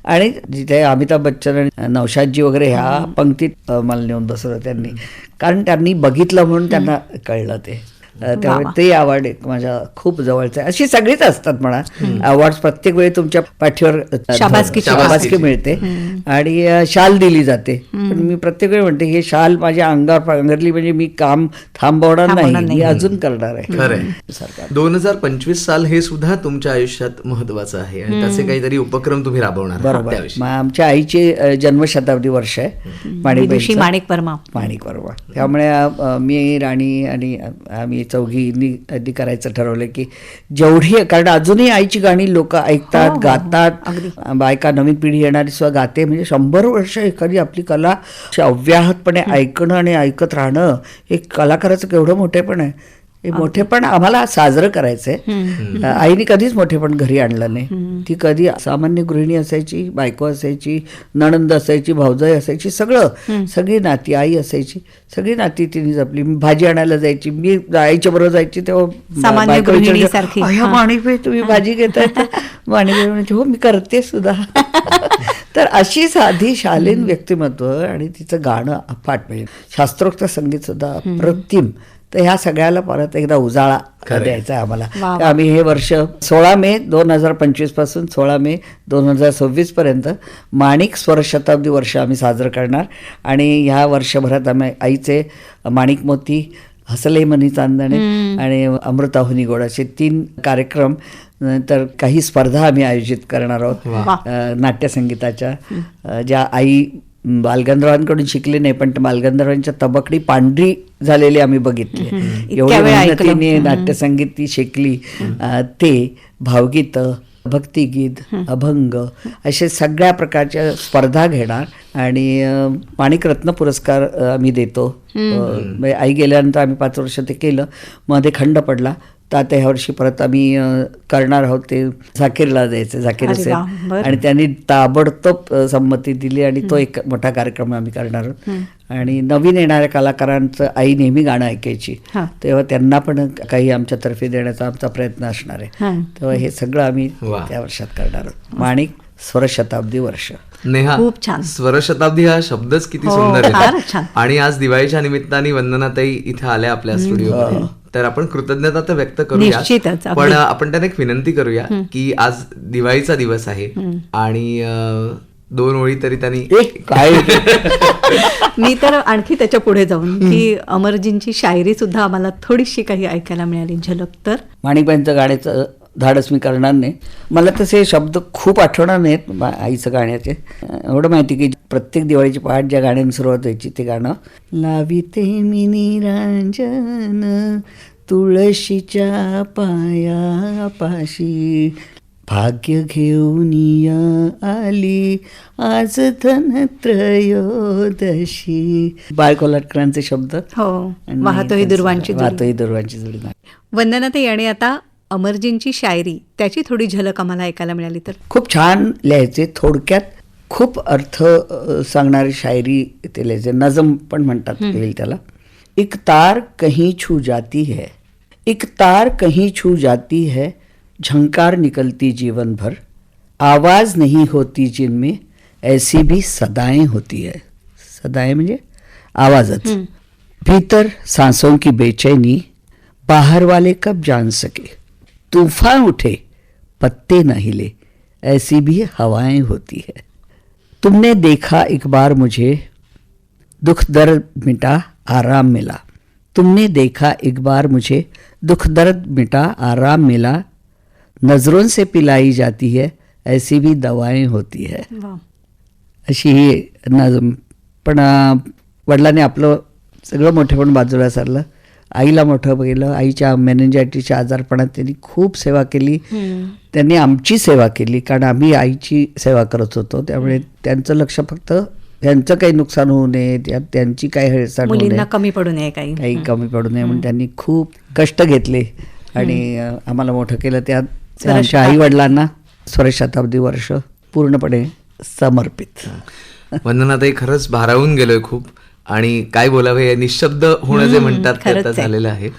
आणि जिथे अमिताभ बच्चन आणि नौशादजी वगैरे ह्या पंक्तीत मला नेऊन बसवलं त्यांनी, कारण त्यांनी बघितलं म्हणून त्यांना कळलं ते. त्यामुळे ते अवॉर्ड एक माझ्या खूप जवळचं आहे. अशी सगळीच असतात म्हणा अवॉर्ड, प्रत्येक वेळी तुमच्या पाठीवर शाबासकी मिळते आणि शाल दिली जाते. पण मी प्रत्येक वेळी म्हणते हे शाल माझ्या अंगावर पांघरली म्हणजे मी काम थांबवणार नाही, मी अजून करणार आहे.
खरंय. 2025 साल हे सुद्धा तुमच्या आयुष्यात महत्वाचं आहे आणि त्याचे काहीतरी उपक्रम तुम्ही राबवणार आहात
बरोबर.
त्याविषयी.
आमच्या आईची जन्मशताब्दी वर्ष आहे, माणिक वर्मा. त्यामुळे मी, राणी आणि आम्ही चौघींनी करायचं ठरवलं की जेवढी, कारण अजूनही आईची गाणी लोक ऐकतात, गातात, बायका नवीन पिढी येणारी सुद्धा गाते. म्हणजे 100 वर्ष एखादी आपली कला अव्याहतपणे ऐकणं आणि ऐकत राहणं हे कलाकाराचं केवढं मोठेपण आहे. हे मोठेपण आम्हाला साजरं करायचंय. आईने कधीच मोठेपण घरी आणलं नाही. ती कधी सामान्य गृहिणी असायची, बायको असायची, नणंद असायची, भाऊजाई असायची, सगळी नाती, आई असायची, सगळी नाती तिने जपली. मी भाजी आणायला जायची, मी आईच्या बरोबर जायची तेव्हा बायको विचारायची, माणिकबाई तुम्ही भाजी घेताय? माणिकबाई म्हणायची हो मी करते सुद्धा. तर अशी साधी शालीन व्यक्तिमत्व आणि तिचं गाणं अफाट, म्हणजे शास्त्रोक्त संगीत सुद्धा अप्रतिम. तर ह्या सगळ्याला परत एकदा उजाळा द्यायचा आहे आम्हाला. आम्ही हे वर्ष 16 मे 2025 पासून 16 मे 2026 पर्यंत माणिक स्वरशताब्दी वर्ष आम्ही साजरं करणार. आणि ह्या वर्षभरात आम्ही आईचे माणिक मोती, हसले मनी चांदणे आणि अमृताहुनी गोड असे 3 कार्यक्रम, नंतर काही स्पर्धा आम्ही आयोजित करणार आहोत नाट्यसंगीताच्या, ज्या आई बालगंधर्वांकडून शिकली नाही पण बालगंधर्वांच्या तबकडी पांढरी झालेली आम्ही बघितली. एवढ्या मेहनतीने नाट्यसंगीत ती शिकली. ते भावगीतं, भक्तिगीत, अभंग असे सगळ्या प्रकारच्या स्पर्धा घेणार. आणि माणिकरत्न पुरस्कार आम्ही देतो. आई गेल्यानंतर आम्ही 5 वर्ष ते केलं, मध्ये खंड पडला. तर आता ह्या वर्षी परत आम्ही करणार आहोत. ते झाकीरला द्यायचं, झाकीर असेल, आणि त्यांनी ताबडतोब संमती दिली आणि तो एक मोठा कार्यक्रम आम्ही करणार आहोत. आणि नवीन येणाऱ्या कलाकारांचं आई नेहमी गाणं ऐकायची, तेव्हा त्यांना पण काही आमच्यातर्फे देण्याचा आमचा प्रयत्न असणार आहे. तेव्हा हे सगळं आम्ही त्या वर्षात करणार आहोत. माणिक स्वरशताब्दी वर्ष.
नेहा,
खूप छान.
स्वरशताब्दी हा शब्दच किती सुंदर आहे. आणि आज दिवाळीच्या निमित्ताने वंदनाताई इथे आल्या आपल्या स्टुडिओ, तर आपण कृतज्ञता तर व्यक्त करूया, पण आपण त्यांना एक विनंती करूया की आज दिवाळीचा दिवस आहे आणि 2 ओळी तरी त्यांनी
काय
मी तर आणखी त्याच्या पुढे जाऊन की अमरजींची शायरी सुद्धा आम्हाला थोडीशी काही ऐकायला मिळाली झलक. तर
माणिकबाईंचं गाण्याचं धाडस मी करणार नाही. मला तसे शब्द खूप आठवणार नाहीत आईचं गाण्याचे. एवढं माहिती की प्रत्येक दिवाळीची पहाट ज्या गाण्याने सुरुवात व्हायची ते गाणं, लाविते मी निरांजन तुळशीच्या पायापाशी, भाग्य घेऊन आली आज धनत्रयोदशी. बाळ कोल्हटकरांचे शब्द,
वाहतोही दुर्वांची
जोडी.
वंदनाताई, आणि आता अमरजींची शायरी, त्याची थोडी झलक आम्हाला ऐकायला मिळाली तर.
खूप छान लिहायचे, थोडक्यात खूप अर्थ सांगणारी शायरी ते लिहायचे. नजम पण म्हणतात त्याला. एक तार कहीं छू जाती है, एक तार कहीं छू जाती है, झंकार निकलती जीवन भर, आवाज नहीं होती जिनमें ऐसी भी सदाएं होती है. सदाएं म्हणजे आवाजच. भीतर सांसों की बेचैनी, बाहर वाले कब जान सके, तूफान उठे पत्ते न हिले, ऐसी भी हवाएं होती है. तुमने देखा एक बार मुझे, दुख दर्द मिटा आराम मिला. तुमने देखा एक बार मुझे, दुख दर्द मिटा आराम मिला, नजरों से पिलाई जाती है, ऐसी भी दवाएं होती है. अशी ही नजम. पण वडिलांनी आपलं सगळं मोठेपण बाजूला सारलं, आईला मोठं बघितलं. आईच्या मेनिंजायटिसच्या आजारपणात त्यांनी खूप सेवा केली. त्यांनी आमची सेवा केली, कारण आम्ही आईची सेवा करत होतो. त्यामुळे त्यांचं लक्ष फक्त त्यांचं काही नुकसान होऊ नये, त्यांची काही हेळसांड होऊ नये,
कमी पडू नये, काही
कमी पडू नये म्हणून त्यांनी खूप कष्ट घेतले आणि आम्हाला मोठं केलं. त्यात आमच्या आई वडिलांना स्वरशताब्दी वर्ष पूर्णपणे समर्पित.
वंदनाताई, खरंच भारावून गेलोय खूप, आणि काय बोलावे, निशब्द होणं जे म्हणतात ते आता झालेलं आहे.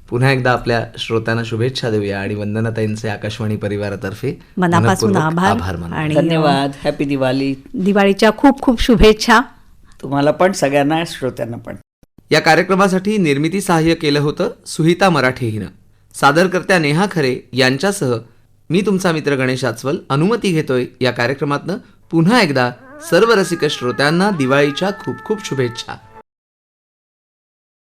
पुन्हा एकदा आपल्या श्रोत्यांना शुभेच्छा देऊया आणि वंदनाताईंचे आकाशवाणी परिवारातर्फे
मनापासून आभार
आणि धन्यवाद. हॅपी दिवाळी.
दिवाळीच्या खूप खूप शुभेच्छा
तुम्हाला पण, सगळ्यांना, श्रोत्यांना पण.
या कार्यक्रमासाठी निर्मिती सहाय्य केलं होतं सुहिता मराठे हिनं. सादरकर्त्या नेहा खरे यांच्यासह मी तुमचा मित्र गणेश आचवल अनुमती घेतोय या कार्यक्रमातनं. पुन्हा एकदा सर्व रसिक श्रोत्यांना दिवाळीच्या खूप खूप शुभेच्छा.